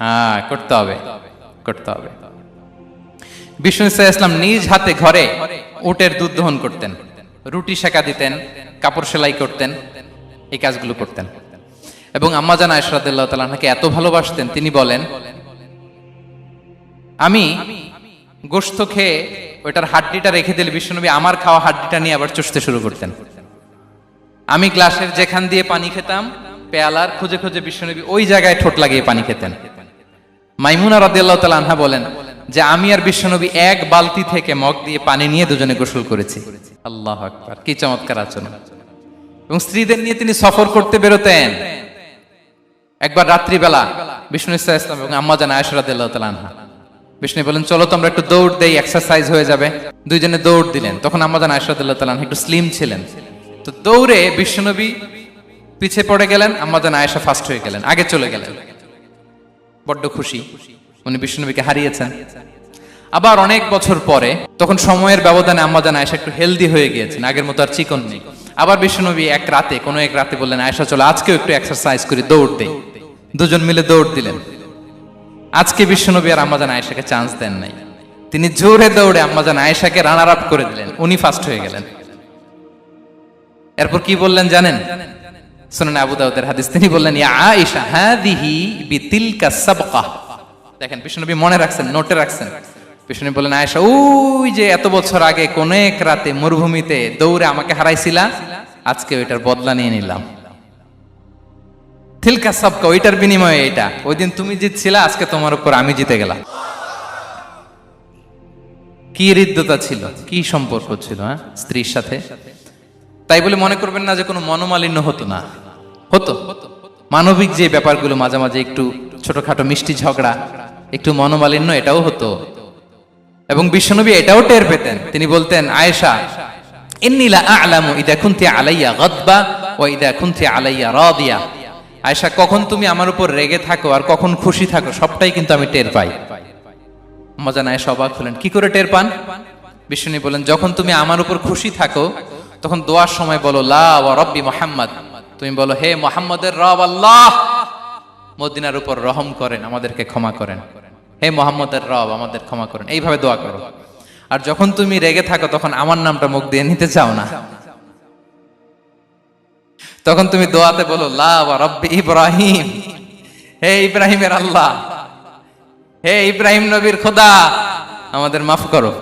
হ্যাঁ, করতে হবে, করতে হবে। বিষ্ণু সাল্লাল্লাহু আলাইহি ওয়াসাল্লাম নিজ হাতে ঘরে উটের দুধ দহন করতেন, রুটি সেকা দিতেন, কাপড় সেলাই করতেন, এই কাজগুলো করতেন। এবং আম্মা জান আয়েশা রাদিয়াল্লাহু তাআলা আনহাকে এত ভালোবাসতেন, তিনি বলেন আমি গোশত খেয়ে ওইটার হাড্ডিটা রেখে দিলে বিশ্বনবী আমার খাওয়া হাড্ডিটা নিয়ে আবার চুষতে শুরু করতেন। আমি গ্লাসের যেখান দিয়ে পানি খেতাম, পেয়ালার খুঁজে খুঁজে বিশ্বনবী ওই জায়গায় ঠোঁট লাগিয়ে পানি খেতেন। মাইমুনা রাদিয়াল্লাহু তাআলা আনহা বলেন যে আমি আর বিশ্বনবী এক বালতি থেকে মগ দিয়ে পানি নিয়ে দুজনে গোসল করেছি। আল্লাহু আকবার, কি চমৎকার আচরণ। এবং স্ত্রীদের নিয়ে তিনি সফর করতে বেরোতেন। একবার রাত্রিবেলা বিষ্ণু সাল্লাল্লাহু আলাইহি ওয়াসাল্লাম এবং আম্মা জান আয়েশা রাদিয়াল্লাহু তাআলা আনহা, বিষ্ণু বলেন চলো তো আমরা একটু দৌড় দেই, এক্সারসাইজ হয়ে যাবে। দুইজনে দৌড় দিলেন। তখন আম্মা জান আয়েশা রাদিয়াল্লাহু তাআলা আনহা একটু স্লিম ছিলেন, তো দৌড়ে বিশ্বনবী পিছে পড়ে গেলেন, আম্মা জান আয়েশা ফার্স্ট হয়ে গেলেন, আগে চলে গেলেন। বড্ড খুশি, উনি বিশ্বনবীকে হারিয়েছেন। আবার অনেক বছর পরে, তখন সময়ের ব্যবধানে আম্মা জান আয়েশা একটু হেলদি হয়ে গিয়েছেন, আগের মতো আর চিকন নেই। আবার বিশ্বনবী এক রাতে বললেন আয়েশা চলো আজকেও একটু এক্সারসাইজ করি, দৌড় দেই। দুজন মিলে দৌড় দিলেন। আজকে বিশ্বনবী আর আম্মা জান আয়েশাকে চান্স দেন নাই, তিনি জোরে দৌড়ে আম্মা জান আয়েশাকে রানার আপ করে দিলেন, উনি ফার্স্ট হয়ে গেলেন। এরপর কি বললেন জানেন? সুনান আবু দাউদের হাদিস, তিনি বললেন ইয়া আয়েশা হাদিহি বিতিলকা সাবকা। দেখেন বিশ্বনবী মনে রাখছেন, নোটে রাখছেন। বিশ্বনবী বললেন আয়েশা ওই যে এত বছর আগে কোন এক রাতে মরুভূমিতে দৌড়ে আমাকে হারাইছিলা, আজকে ওইটার বদলা নিয়ে নিলাম। তিলকা সাবকা, ওইটার বিনিময়ে এটা। ওই দিন তুমি জিতছিলা, আজকে তোমার উপর আমি জিতে গেলাম। কি হৃদ্যতা ছিল, কি সম্পর্ক ছিল স্ত্রীর সাথে। তাই বলে মনে করবেন না যে কোনো মনোমালিন্য হতো না, হতো। মানবিক যে ব্যাপারগুলো মাঝে মাঝে একটু ছোটখাটো মিষ্টি ঝগড়া, একটু মনোমালিন্য, এটাও হতো। এবং বিশ্বনবী এটাও টের পেতেন। তিনি বলতেন আয়েশা ইন্নী লা আ'লামু ইযা কুনতি আলাইয়া গাদবা ওয়া ইযা কুনতি আলাইয়া রাদিয়া। আয়েশা কখন তুমি আমার উপর রেগে থাকো আর কখন খুশি থাকো সবটাই কিন্তু আমি টের পাই। আম্মা জান আয়েশা অবাক হলেন, কি করে টের পান? বিশ্বনবী বলেন যখন তুমি আমার উপর খুশি থাকো তখন দোয়ার সময় বলো লা ওয়া রাব্বি মুহাম্মদ, তুমি বলো হে মুহাম্মদের রব আল্লাহ, মদিনার উপর রহম করেন, আমাদেরকে ক্ষমা করেন। হে মুহাম্মদের রব, আমাদের ক্ষমা করেন, এইভাবে দোয়া করো। আর যখন তুমি রেগে থাকো তখন আমার নামটা মুখ দিয়ে নিতে চাও না, তখন তুমি দোয়াতে বলো লা ওয়া রাব্বি ইব্রাহিম, হে ইব্রাহিমের আল্লাহ, হে ইব্রাহিম নবীর খোদা, আমাদের মাফ করো।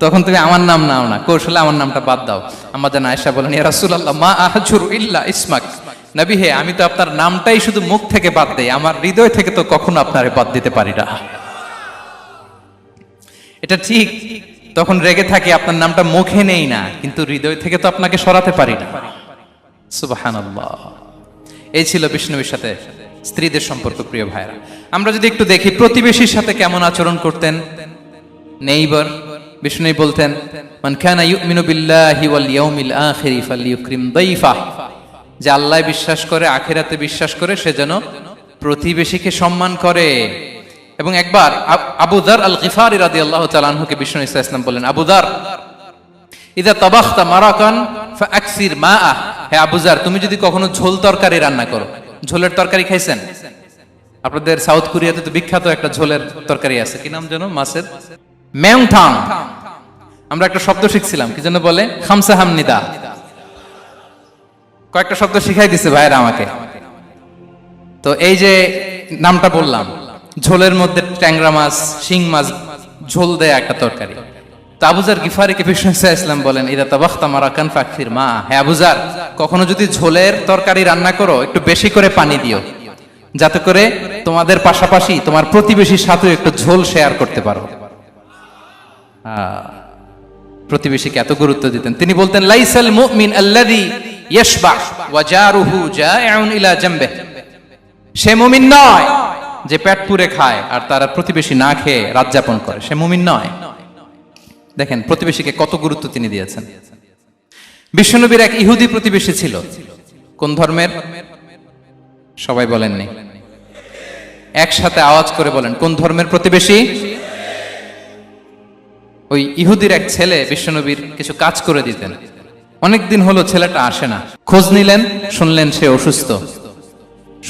তখন তুমি আমার নাম নাও না, কৌশলে আমার নামটা বাদ দাও। আম্মা জান আয়েশা বলেন ইয়া রাসূলুল্লাহ মা আহজুরু ইল্লা ইসমাক, নবী হে, আমি তো আপনার নামটাই শুধু মুখ থেকে বাদ দেই, আমার হৃদয় থেকে তো কখনো আপনারে বাদ দিতে পারি না। এটা ঠিক, তখন রেগে থাকি, আপনার নামটা মুখে নেই না, কিন্তু হৃদয় থেকে তো আপনাকে সরাতে পারি না। সুবহানাল্লাহ। এই ছিল বিষ্ণুবীর সাথে স্ত্রীদের সম্পর্ক। প্রিয় ভাইরা, আমরা যদি একটু দেখি প্রতিবেশীর সাথে কেমন আচরণ করতেন নেইবার। বিষ্ণু বলতেন, মান কানা ইউমিনু বিল্লাহি ওয়াল ইয়াউমিল আখিরি ফালইউকরিম দাইফা, যে আল্লাহ বিশ্বাস করে, আখিরাতে বিশ্বাস করে, সে যেন প্রতিবেশীকে সম্মান করে। এবং একবার আবু যার আল গিফারি রাদিয়াল্লাহু তাআলা আনহুকে বিষ্ণু ইসা ইসলাম বললেন, আবু যার, ইদা তাবাখতা মারাকান ফাআকসির মাআ, হে আবু যার, তুমি যদি কখনো ঝোল তরকারি রান্না করো, ঝোলের তরকারি খাইছেন? আপনাদের সাউথ কোরিয়াতে তো বিখ্যাত একটা ঝোলের তরকারি আছে, কি নাম যেন, মাছের মেয়ংথাং। আমরা একটা শব্দ শিখছিলাম, কি যেন বলে, খামসা হামনিদা। কয়েকটা শব্দ শিখাই দিছে ভাইরা আমাকে। তো এই যে নামটা বললাম, ঝোলের মধ্যে ট্যাংরা মাছ, শিং মাছ ঝোল দেয়া একটা তরকারি। তো আবু যার গিফারিকে বিষ্ণু ইসলাম বলেন, ইদা তাবাখতা মারাকান ফাকসির মা, হে আবু যার, কখনো যদি ঝোলের তরকারি রান্না করো, একটু বেশি করে পানি দিও, যাতে করে তোমাদের পাশাপাশি তোমার প্রতিবেশীর সাথে একটু ঝোল শেয়ার করতে পারো। প্রতিবেশীকে এত গুরুত্ব দিতেন। তিনি বলতেন, লাইসাল মুমিন আল্লাযী ইয়াশবা ওয়া জারুহু জাইউন ইলা জামবিহি, সে মুমিন নয় যে পেট পুরে খায় আর তার প্রতিবেশী না খেয়ে রাত যাপন করে, সে মুমিন নয়। দেখেন প্রতিবেশীকে কত গুরুত্ব তিনি দিয়েছেন। বিশ্বনবীর এক ইহুদি প্রতিবেশী ছিল। কোন ধর্মের? সবাই বলেননি, একসাথে আওয়াজ করে বলেন, কোন ধর্মের প্রতিবেশী? ওই ইহুদির এক ছেলে বিশ্বনবীর কিছু কাজ করে দিতেন। অনেকদিন হলো ছেলেটা আসে না। খোঁজ নিলেন, শুনলেন সে অসুস্থ।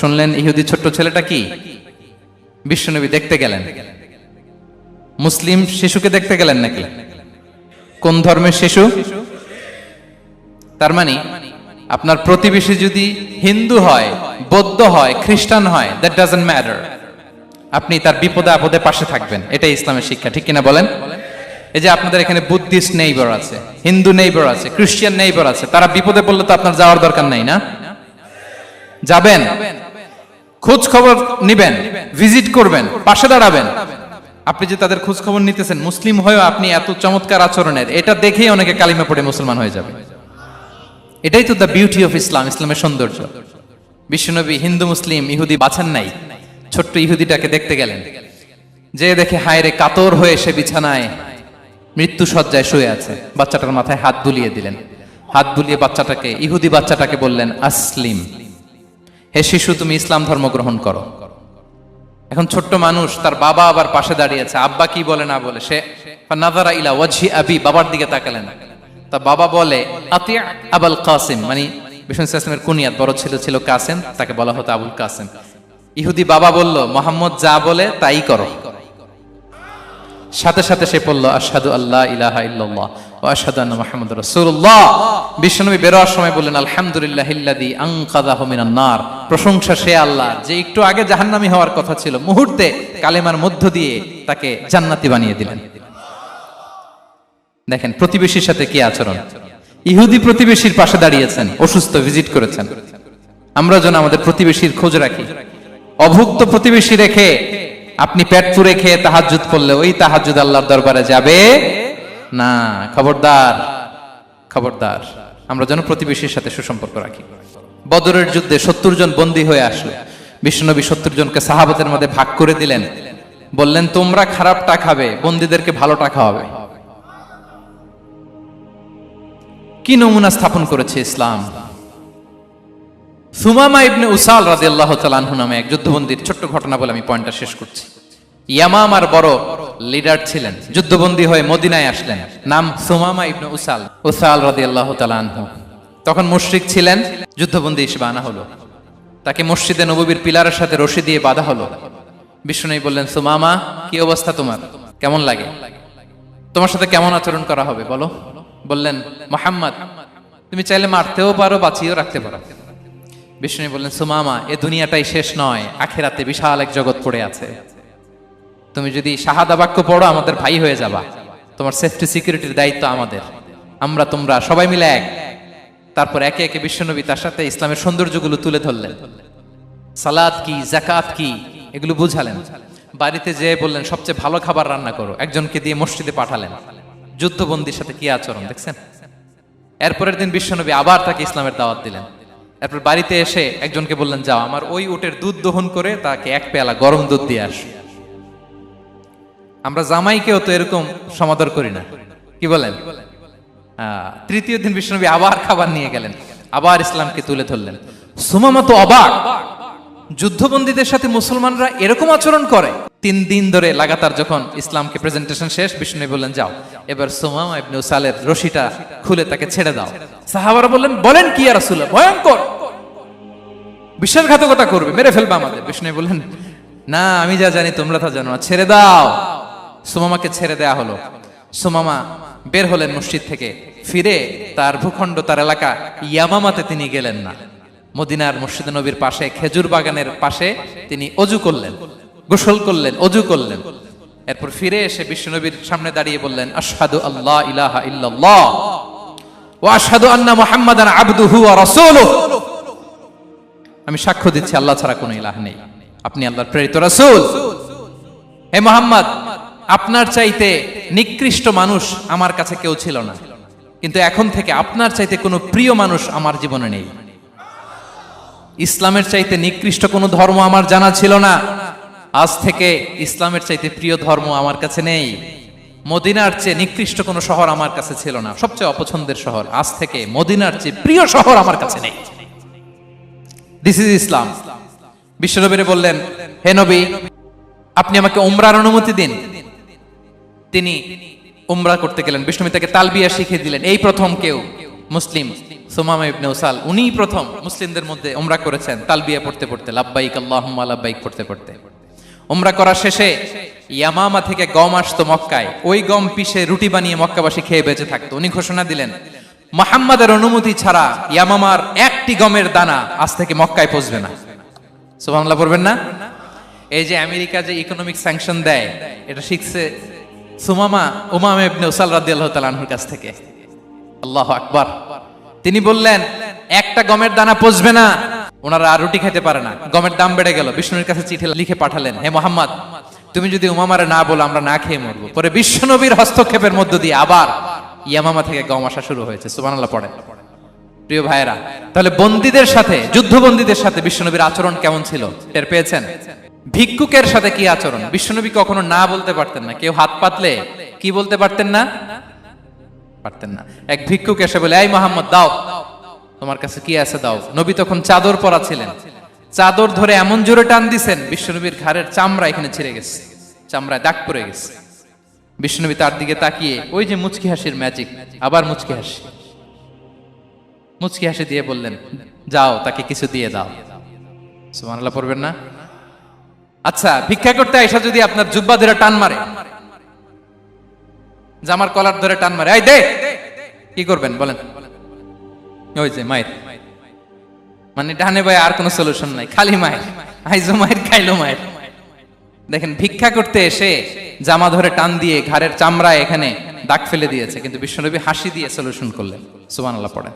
শুনলেন ইহুদি ছোট্ট ছেলেটা কি? বিশ্বনবী দেখতে গেলেন। মুসলিম শিশুকে দেখতে গেলেন নাকি? কোন ধর্মের শিশু? তার মানে আপনার প্রতিবেশী যদি হিন্দু হয়, বৌদ্ধ হয়, খ্রিস্টান হয়, দ্যাট ডাজন্ট ম্যাটার, আপনি তার বিপদে আপদে পাশে থাকবেন। এটাই ইসলামের শিক্ষা, ঠিক কিনা বলেন? এই যে আপনাদের এখানে বুদ্ধিস্ট নেইবার আছে, হিন্দু নেইবার আছে, খ্রিস্টান নেইবার আছে, তারা বিপদে পড়লে তো আপনার যাওয়ার দরকার নাই, না? যাবেন, খোঁজ খবর নিবেন, ভিজিট করবেন, পাশে দাঁড়াবেন। আপনি যে তাদের খোঁজ খবর নিতেছেন, মুসলিম হয়েও আপনি এত চমৎকার আচরণের, এটা দেখেই অনেকে কালিমা পড়ে মুসলমান হয়ে যাবে। এটাই তো দ্য বিউটি অফ ইসলাম, ইসলামের সৌন্দর্য। বিশ্বনবী হিন্দু মুসলিম ইহুদি বাছেন নাই, ছোট্ট ইহুদিটাকে দেখতে গেলেন। যে দেখে হায় রে, কাতর হয়ে সে বিছানায় মৃত্যু শয্যায় শুয়ে আছে। বাচ্চাটার মাথায় হাত বুলিয়ে দিলেন। হাত বুলিয়ে বাচ্চাটাকে, ইহুদি বাচ্চাটাকে বললেন, আসলিম, হে শিশু, তুমি ইসলাম ধর্ম গ্রহণ করো। এখন ছোট্ট মানুষ, তার বাবা আবার পাশে দাঁড়িয়ে আছে, আব্বা কি বলে না বলে, সে নাযারা ইলা ওয়াজহি আবি, বাবার দিকে তাকালেন। তা বাবা বলে, আতি আবুল কাসিম, মানে বিষ্ণু ইসলামের কুনিয়াত, বড় ছেলে ছিল কাসিম, তাকে বলা হতো আবুল কাসিম। ইহুদি বাবা বলল, মোহাম্মদ যা বলে তাই করো। সাথে সাথে সে পড়ল, আশহাদু আল্লা ইলাহা ইল্লাল্লাহ ওয়া আশহাদু আন্না মুহাম্মাদুর রাসূলুল্লাহ। বিশ্বনবী বের হওয়ার সময় বললেন, আলহামদুলিল্লাহিল্লাযী আনকাযাহু মিনান নার, প্রশংসা সে আল্লাহ যে একটু আগে জাহান্নামী হওয়ার কথা ছিল, মুহূর্তে কালেমার মধ্য দিয়ে তাকে জান্নাতি বানিয়ে দিলেন। দেখেন প্রতিবেশীর সাথে কি আচরণ। ইহুদি প্রতিবেশীর পাশে দাঁড়িয়েছেন, অসুস্থ, ভিজিট করেছেন। আমরা যেন আমাদের প্রতিবেশীর খোঁজ রাখি। অভুক্ত প্রতিবেশী রেখে আপনি পেট পুরে খেয়ে তাহাজ্জুদ পড়লে ওই তাহাজ্জুদ আল্লাহর দরবারে যাবে না। খবরদার, খবরদার, আমরা যেন প্রতিবেশীর সাথে সুসম্পর্ক রাখি। বদরের যুদ্ধে 70 জন বন্দী হয়ে আসলো। বিশ্বনবী 70 জনকে সাহাবাদের মধ্যে ভাগ করে দিলেন, বললেন, তোমরা খারাপটা খাবে, বন্দীদেরকে ভালোটা খাওয়াবে। কি নমুনা স্থাপন করেছে ইসলাম। সুমামা ইবনে উসাল রাদিয়াল্লাহু তাআলা আনহু নামে এক যুদ্ধবন্দীর ছোট্ট ঘটনা বলে আমি পয়েন্টটা শেষ করছি। ইয়ামামার বড় লিডার ছিলেন, যুদ্ধবন্দী হয়ে মদিনায় আসলেন। নাম সুমামা ইবনে উসাল রাদিয়াল্লাহু তাআলা আনহু। তখন মুশরিক ছিলেন, যুদ্ধবন্দী হিসেবে আনা হলো। তাকে মসজিদে নববীর পিলারের সাথে রশি দিয়ে বাঁধা হলো। বিষ্ণুনবী বললেন, সুমামা, কি অবস্থা তোমার, কেমন লাগে, তোমার সাথে কেমন আচরণ করা হবে বলো। বললেন, মুহাম্মদ, তুমি চাইলে মারতেও পারো, বাঁচিয়েও রাখতে পারো। বিষ্ণু বললেন, সুমামা, এ দুনিয়াটাই শেষ নয়, আখিরাতে বিশাল এক জগৎ পড়ে আছে। তুমি যদি শাহাদা বাক্য পড়ো, আমাদের ভাই হয়ে যাবা। তোমার সেফটি সিকিউরিটির দায়িত্ব আমাদের। আমরা তোমরা সবাই মিলে এক। তারপর একে একে বিশ্বনবী তার সাথে ইসলামের সৌন্দর্যগুলো তুলে ধরলেন, সালাত কি, জাকাত কি, এগুলো বুঝালেন। বাড়িতে যেয়ে বললেন সবচেয়ে ভালো খাবার রান্না করো, একজনকে দিয়ে মসজিদে পাঠালেন। যুদ্ধবন্দীর সাথে কি আচরণ দেখছেন। এরপরের দিন বিশ্বনবী আবার তাকে ইসলামের দাওয়াত দিলেন। এরপর বাড়িতে এসে একজনকে বললেন, যাও আমার ওই উটের দুধ দহন করে তাকে এক পেয়ালা গরম দুধ দিয়ে আস। আমরা জামাইকেও তো এরকম সমাদর করি না, কি বলেন? তৃতীয় দিন বিশ্বনবী আবার খাবার নিয়ে গেলেন, আবার ইসলামকে তুলে ধরলেন। সুমামা তো অবাক, যুদ্ধবন্দীদের সাথে মুসলমানরা এরকম আচরণ করে। 3 দিন ধরে লাগাতার যখন ইসলামকে প্রেজেন্টেশন শেষ, বিষ্ণু বললেন, যাও এবার সুমামা ইবনে উসালের রশিটা খুলে তাকে ছেড়ে দাও। সাহাবারা বললেন, বলেন কি ইয়া রাসূলুল্লাহ, ভয়ঙ্কর, বিশ্বাসঘাতকতা করবে, মেরে ফেলবে আমাদের। বিষ্ণু বললেন, না, আমি যা জানি তোমরা তা জানো না, ছেড়ে দাও। সুমামাকে ছেড়ে দেয়া হলো। সুমামা বের হলেন মসজিদ থেকে, ফিরে তার ভূখণ্ড, তার এলাকা ইয়ামামাতে তিনি গেলেন না। মদিনার মসজিদে নবীর পাশে খেজুর বাগানের পাশে তিনি অজু করলেন, গোসল করলেন, অজু করলেন। এরপর ফিরে এসে বিশ্বনবীর সামনে দাঁড়িয়ে বললেন, আশহাদু আল্লা ইলাহা ইল্লাল্লাহ ওয়া আশহাদু আন্না মুহাম্মাদান আবদুহু ওয়া রাসূলুহু। আমি সাক্ষ্য দিচ্ছি আল্লাহ ছাড়া কোনো ইলাহ নেই, আপনি আল্লাহর প্রেরিত রাসূল। হে মুহাম্মদ, আপনার চাইতে নিকৃষ্ট মানুষ আমার কাছে কেউ ছিল না, কিন্তু এখন থেকে আপনার চাইতে কোনো প্রিয় মানুষ আমার জীবনে নেই। ইসলামের চাইতে নিকৃষ্ট কোনো ধর্ম আমার জানা ছিল না, আজ থেকে ইসলামের চাইতে প্রিয় ধর্ম আমার কাছে নেই। মদিনার চেয়ে নিকৃষ্ট কোনো শহর আমার কাছে ছিল না, সবচেয়ে অপছন্দের শহর, আজ থেকে মদিনার চেয়ে প্রিয় শহর আমার কাছে নেই। দিস ইজ ইসলাম। বিশ্বনবী বললেন, হে নবী, আপনি আমাকে উমরার অনুমতি দিন। তিনি উমরা করতে গেলেন। বিশ্বনবী তাকে তালবিয়া শিখিয়ে দিলেন। এই প্রথম কেউ মুসলিম, সুমামা ইবনে উসাল, উনিই প্রথম মুসলিমদের মধ্যে উমরা করেছেন তালবিয়া পড়তে পড়তে, লাব্বাইক আল্লাহুম্মা লাব্বাইক পড়তে পড়তে। উমরা করার শেষে ইয়ামামা থেকে গম আসতো মক্কায়, ওই গম পিষে রুটি বানিয়ে মক্কাবাসী খেয়ে বেঁচে থাকতো। উনি ঘোষণা দিলেন, মুহাম্মাদের অনুমতি ছাড়া ইয়ামামার একটি গমের দানা আজ থেকে মক্কায় পৌঁছবে না। সুবহানাল্লাহ পড়বেন না? এই যে আমেরিকা যে ইকোনমিক স্যাংশন দেয়, এটা শিখছে সুমামা উমামা ইবনে উসাল রাদিয়াল্লাহু তাআলা আনহুর কাছ থেকে। আল্লাহু আকবার। তিনি বললেন, একটা গমের দানা পচবে না, ওনারা আর রুটি খেতে পারে না। গমের দাম বেড়ে গেল। বিষ্ণুর কাছে চিঠি লিখে পাঠালেন, হে মুহাম্মদ, তুমি যদি উমামারে না বলো আমরা না খেয়ে মরবো। পরে বিশ্বনবীর হস্তক্ষেপের মধ্য দিয়ে আবার ইয়ামামা থেকে গম আসা শুরু হয়েছে। সুবহানাল্লাহ পড়েন। প্রিয় ভাইয়েরা, তাহলে বন্দীদের সাথে, যুদ্ধবন্দীদের সাথে বিশ্বনবীর আচরণ কেমন ছিল টের পেয়েছেন? ভিক্ষুকের সাথে কি আচরণ? বিশ্বনবী কখনো না বলতে পারতেন না। কেউ হাত পাতলে কি বলতে পারতেন না? পারতেন না। এক ভিক্ষুক এসে বলে, এই মুহাম্মদ, দাও, তোমার কাছে কি আছে দাও। নবী তখন চাদর পরা ছিলেন। চাদর ধরে এমন জোরে টান দিছেন, বিশ্বনবীর ঘাড়ের চামড়া এখানে ছিঁড়ে গেছে, চামড়ায় দাগ পড়ে গেছে। বিশ্বনবী তার দিকে তাকিয়ে, ওই যে মুচকি হাসির ম্যাজিক, আবার মুচকি হাসি, মুচকি হাসি দিয়ে বললেন, যাও তাকে কিছু দিয়ে দাও। সুবহানাল্লাহ পড়বেন না? আচ্ছা, ভিক্ষা করতে আইসা যদি আপনার জুব্বা ধরে টান মারে, জামার কলার ধরে টান মারে, এই দে, কি করবেন বলেন? ওই যে মায়ের, মানে ডানে বায়ে আর কোনো সলিউশন নাই, খালি মায়ের, আইজো মায়ের, খাইলো মায়ের। দেখেন, ভিক্ষা করতে এসে জামা ধরে টান দিয়ে ঘাড়ের চামড়ায় এখানে দাগ ফেলে দিয়েছে, কিন্তু বিশ্বনবী হাসি দিয়ে সলিউশন করলেন। সুবহানাল্লাহ পড়েন।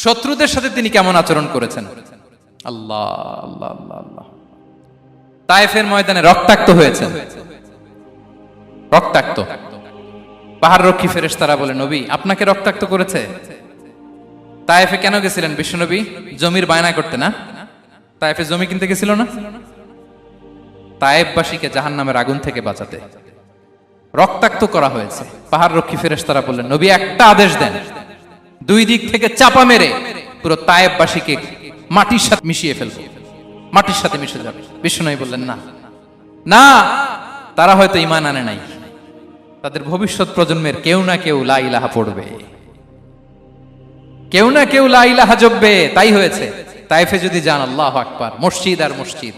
শত্রুদের সাথে তিনি কেমন আচরণ করেছেন? আল্লাহ আল্লাহ আল্লাহ আল্লাহ। তায়েফের ময়দানে রক্তাক্ত হয়েছেন, রক্তাক্ত। পাহাড় রক্ষী ফেরেশতারা বলে, নবী আপনাকে রক্তাক্ত করেছে? তায়েফে কেন গেছিলেন বিশ্বনবী? জমির বায়না করতে না? তায়েফে জমি কিনতে গেছিল না? তায়েফবাসীকে জাহান্নামের আগুন থেকে বাঁচাতে রক্তাক্ত করা হয়েছে। পাহাড় রক্ষী ফেরেশতারা বললেন, নবী একটা আদেশ দেন, দুই দিক থেকে চাপা মেরে পুরো তায়েফবাসীকে মাটির সাথে মিশিয়ে ফেলবো, মাটির সাথে মিশে যাবে। বিশ্বনবী বললেন, না না, তারা হয়তো ঈমান আনে নাই, তাদের ভবিষ্যৎ প্রজন্মের কেউ না কেউ লা ইলাহা পড়বে, কেউ না কেউ লা ইলাহা জপবে, তাই হয়েছে। তায়েফে যদি যান, আল্লাহু আকবার, মসজিদ আর মসজিদ,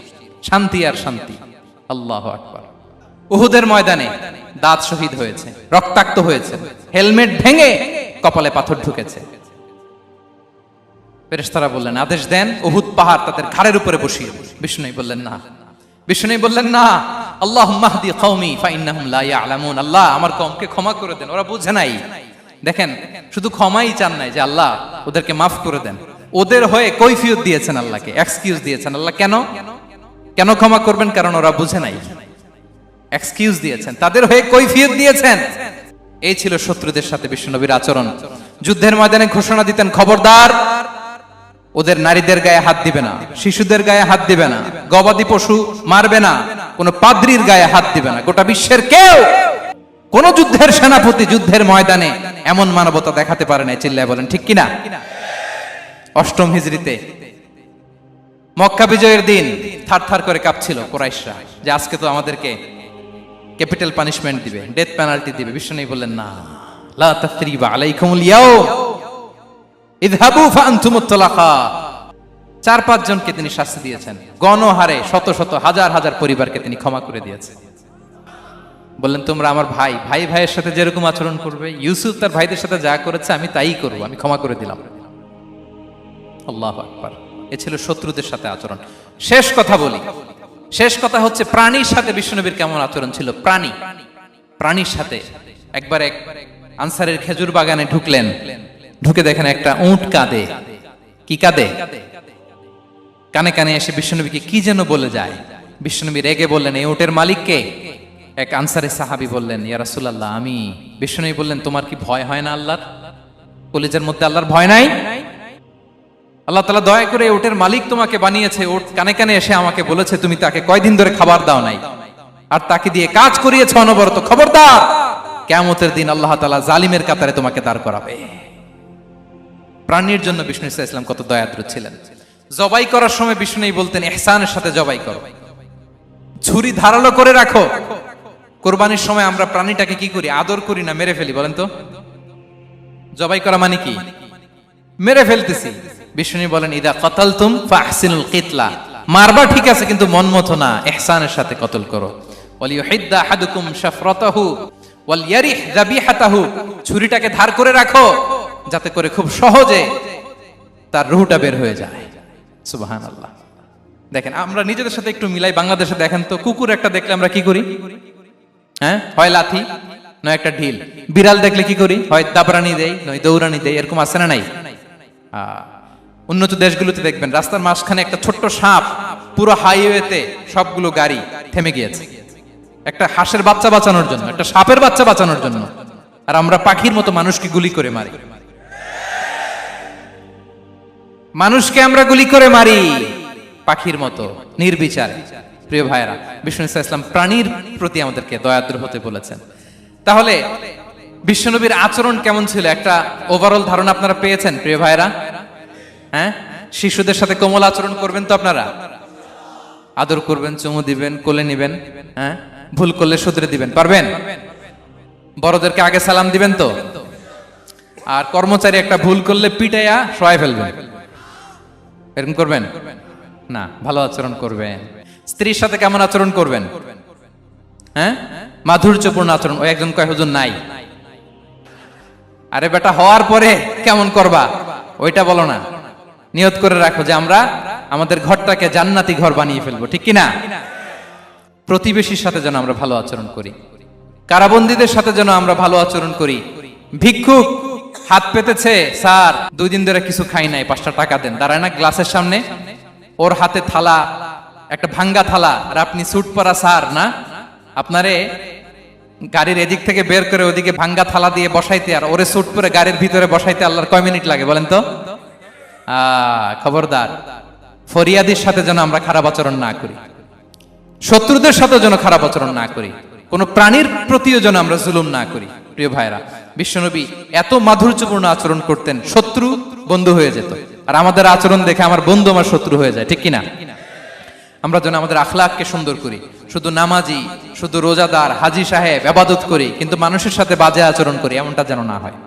শান্তি আর শান্তি। আল্লাহু আকবার। উহুদের ময়দানে দাঁত শহীদ হয়েছে, রক্তাক্ত হয়েছে, হেলমেট ভেঙে কপালে পাথর ঢুকেছে। ফেরেশতারা বললেন, আদেশ দেন উহুদ পাহাড় তাদের ঘাড়ের উপরে বসিয়ে। বিষ্ণু বললেন, না। বিষ্ণু বললেন, না, আল্লাহুম্মা হদি কওমি ফা ইন্নাহুম লা ইয়ালামুন। আল্লাহ আমার কওমকে ক্ষমা করে দেন, ওরা বুঝে নাই। দেখেন, শুধু ক্ষমাই চান নাই যে আল্লাহ ওদেরকে মাফ করে দেন, ওদের হয়ে কৈফিয়ত দিয়েছেন আল্লাহকে, এক্সকিউজ দিয়েছেন। আল্লাহ কেন কেন ক্ষমা করবেন? কারণ ওরা বুঝে নাই। এক্সকিউজ দিয়েছেন, তাদের হয়ে কৈফিয়ত দিয়েছেন। এই ছিল শত্রুদের সাথে বিশ্বনবীর আচরণ। যুদ্ধের ময়দানে ঘোষণা দিতেন, খবরদার ওদের নারীদের গায়ে হাত দিবে না, শিশুদের গায়ে হাত দিবে না, গবাদি পশু মারবে না, কোনো পাদ্রীর গায়ে হাত দিবে না। গোটা বিশ্বের কেউ, কোন যুদ্ধের সেনাপতি যুদ্ধের ময়দানে এমন মানবতা দেখাতে পারে না। চিল্লায় বলেন ঠিক কিনা? অষ্টম হিজরিতে মক্কা বিজয়ের দিন থারথার করে কাঁপছিল কুরাইশরা যে আজকে তো আমাদেরকে ক্যাপিটাল পানিশমেন্ট দিবে, ডেথ পেনাল্টি দিবে। বিশ্বনবী বললেন, না, লা তাসরিবা আলাইকুমুল ইয়াউম ইযহাবু ফাআনতুমুত তালাকা। 4-5 জনকে তিনি শাস্তি দিয়েছেন, গণহারে শত শত হাজার হাজার পরিবারকে তিনি ক্ষমা করে দিয়েছেন। বললেন, তোমরা আমার ভাই, ভাই ভাইয়ের সাথে যেরকম আচরণ করবে, ইউসুফ তার ভাইদের সাথে যা করেছে আমি তাই করব, আমি ক্ষমা করে দিলাম। আল্লাহু আকবার। এ ছিল শত্রুদের সাথে আচরণ। শেষ কথা বলি, শেষ কথা হচ্ছে প্রাণীর সাথে বিশ্বনবীর কেমন আচরণ ছিল। প্রাণীর সাথে একবার এক আনসারের খেজুর বাগানে ঢুকলেন, ঢুকে দেখেন একটা উট কাঁদে। কি কাঁদে? কানে কানে এসে বিশ্বনবীকে কি যেন বলে যায়। বিশ্বনবী রেগে বললেন, এই উটের মালিক কে? এক আনসারের সাহাবী বললেন, ইয়া রাসূলুল্লাহ আমি। বিশ্বনবী বললেন, তোমার কি ভয় হয় না আল্লাহর? কলিজার মধ্যে আল্লাহর ভয় নাই? আল্লাহ তাআলা দয়া করে উটের মালিক তোমাকে বানিয়েছে, উট কানে কানে এসে আমাকে বলেছে তুমি তাকে কয়দিন ধরে খাবার দাও নাই, আর তাকে দিয়ে কাজ করিয়েছে অনবরত। খবরদার, কিয়ামতের দিন আল্লাহ তাআলা জালিমের কাতারে তোমাকে দাঁড় করাবে। প্রাণীর জন্য বিষ্ণু ইসা ইসলাম কত দয়াদ্র ছিলেন। জবাই করার সময় বিষ্ণু বলতেন, ইহসানের সাথে জবাই করো, ছুরি ধারালো করে রাখো। কোরবানির সময় আমরা প্রাণীটাকে কি করি? আদর করি না, মেরে ফেলি। বলেন তো, জবাই করা মানে কি? মেরে ফেলতেছি। বিষ্ণু বলেন, ইদা কাতালতুম ফাহসিনুল কিতলা, মারবা ঠিক আছে কিন্তু মন মতো না, ইহসানের সাথে কতল করো। ওয়ালিয়ুহিদ্দা আহাদুকুম শাফরাতাহু ওয়ালইয়ারিহ যাবিহাতাহু, ছুরিটাকে ধার করে রাখো যাতে করে খুব সহজে তার রূহটা বের হয়ে যায়। সুবহানাল্লাহ। দেখেন, আমরা নিজেদের সাথে একটু মিলাই। বাংলাদেশে দেখেন তো, কুকুর একটা দেখলে আমরা কি করি? হ্যাঁ, হয় লাথি নয় একটা ঢিল। বিড়াল দেখলে কি করি? হয় দাবরানি দেই নয় দৌড়ানি দেই। এরকম আছে না নাই? উন্নত দেশগুলোতে দেখবেন রাস্তার মাঝখানে একটা ছোট্ট সাপ, পুরো হাইওয়েতে সবগুলো গাড়ি থেমে গিয়েছে একটা হাঁসের বাচ্চা বাঁচানোর জন্য, একটা সাপের বাচ্চা বাঁচানোর জন্য। আর আমরা পাখির মতো মানুষকে গুলি করে মারি। মানুষকে আমরা গুলি করে মারি পাখির মতো নির্বিচারে। প্রিয় ভাইরা, বিষ্ণু ইসলাম প্রাণীর প্রতি আমাদেরকে দয়াদ্র হতে বলেছেন। তাহলে বিশ্বনবীর আচরণ কেমন ছিল একটা ওভারঅল ধারণা আপনারা পেয়েছেন প্রিয় ভাইরা? হ্যাঁ, শিশুদের সাথে কোমল আচরণ করবেন তো আপনারা? আদর করবেন, চুমু দিবেন, কোলে নিবেন। হ্যাঁ, ভুল করলে শুধরে দিবেন, পারবেন? বড়দেরকে আগে সালাম দিবেন তো? আর কর্মচারী একটা ভুল করলে পিটাইয়া শোয়াই ফেলবেন, এরকম করবেন না? ভালো আচরণ করবেন। স্ত্রীর সাথে কেমন আচরণ করবেন? হ্যাঁ, মাধুর্যপূর্ণ আচরণ। ওই একজন কয়, হুজুর নাই। আরে বেটা, হওয়ার পরে কেমন করবা ওইটা বলো না। নিয়ত করে রাখো যে আমরা আমাদের ঘরটাকে জান্নাতি ঘর বানিয়ে ফেলবো, ঠিক কিনা? প্রতিবেশীর সাথে যেন আমরা ভালো আচরণ করি, কারাবন্দীদের সাথে যেন আমরা ভালো আচরণ করি। ভিক্ষুক হাত পেতেছে, স্যার 2 দিন ধরে কিছু খাই নাই, 5টা টাকা দেন। দাঁড়ায় না গ্লাসের সামনে, ওর হাতে থালা, একটা ভাঙ্গা থালা, আর আপনি স্যুট পরা স্যার না, আপনারে গাড়ির এদিক থেকে বের করে ওদিকে ভাঙ্গা থালা দিয়ে বসাইতে আর ওরে স্যুট পরে গাড়ির ভিতরে বসাইতে আল্লাহর কয় মিনিট লাগে বলেন তো? খবরদার, ফরিয়াদির সাথে যেন আমরা খারাপ আচরণ না করি, শত্রুদের সাথে যেন খারাপ আচরণ না করি, কোন প্রাণীর প্রতিও যেন আমরা জুলুম না করি। প্রিয় ভাইরা, বিশ্বনবী এত মাধুর্যপূর্ণ আচরণ করতেন, শত্রু বন্ধু হয়ে যেত। আর আমাদের আচরণ দেখে আমার বন্ধু আমার শত্রু হয়ে যায়, ঠিক কিনা? আমরা যেন আমাদের আখলাককে সুন্দর করি। শুধু নামাজি, শুধু রোজাদার, হাজি সাহেব ইবাদত করি কিন্তু মানুষের সাথে বাজে আচরণ করি, এমনটা যেন না হয়।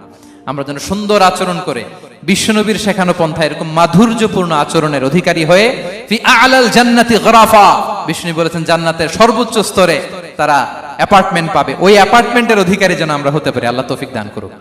আমরা যেন সুন্দর আচরণ করে বিশ্বনবীর শেখানো পন্থা এরকম মাধুর্যপূর্ণ আচরণের অধিকারী হয়ে ফি আ'লাল জান্নাতি গরাফা, বিষ্ণু বলেছেন জান্নাতের সর্বোচ্চ স্তরে তারা অ্যাপার্টমেন্ট পাবে। ওই অ্যাপার্টমেন্টের অধিকারী যেন আমরা হতে পারি। আল্লাহ তৌফিক দান করুক।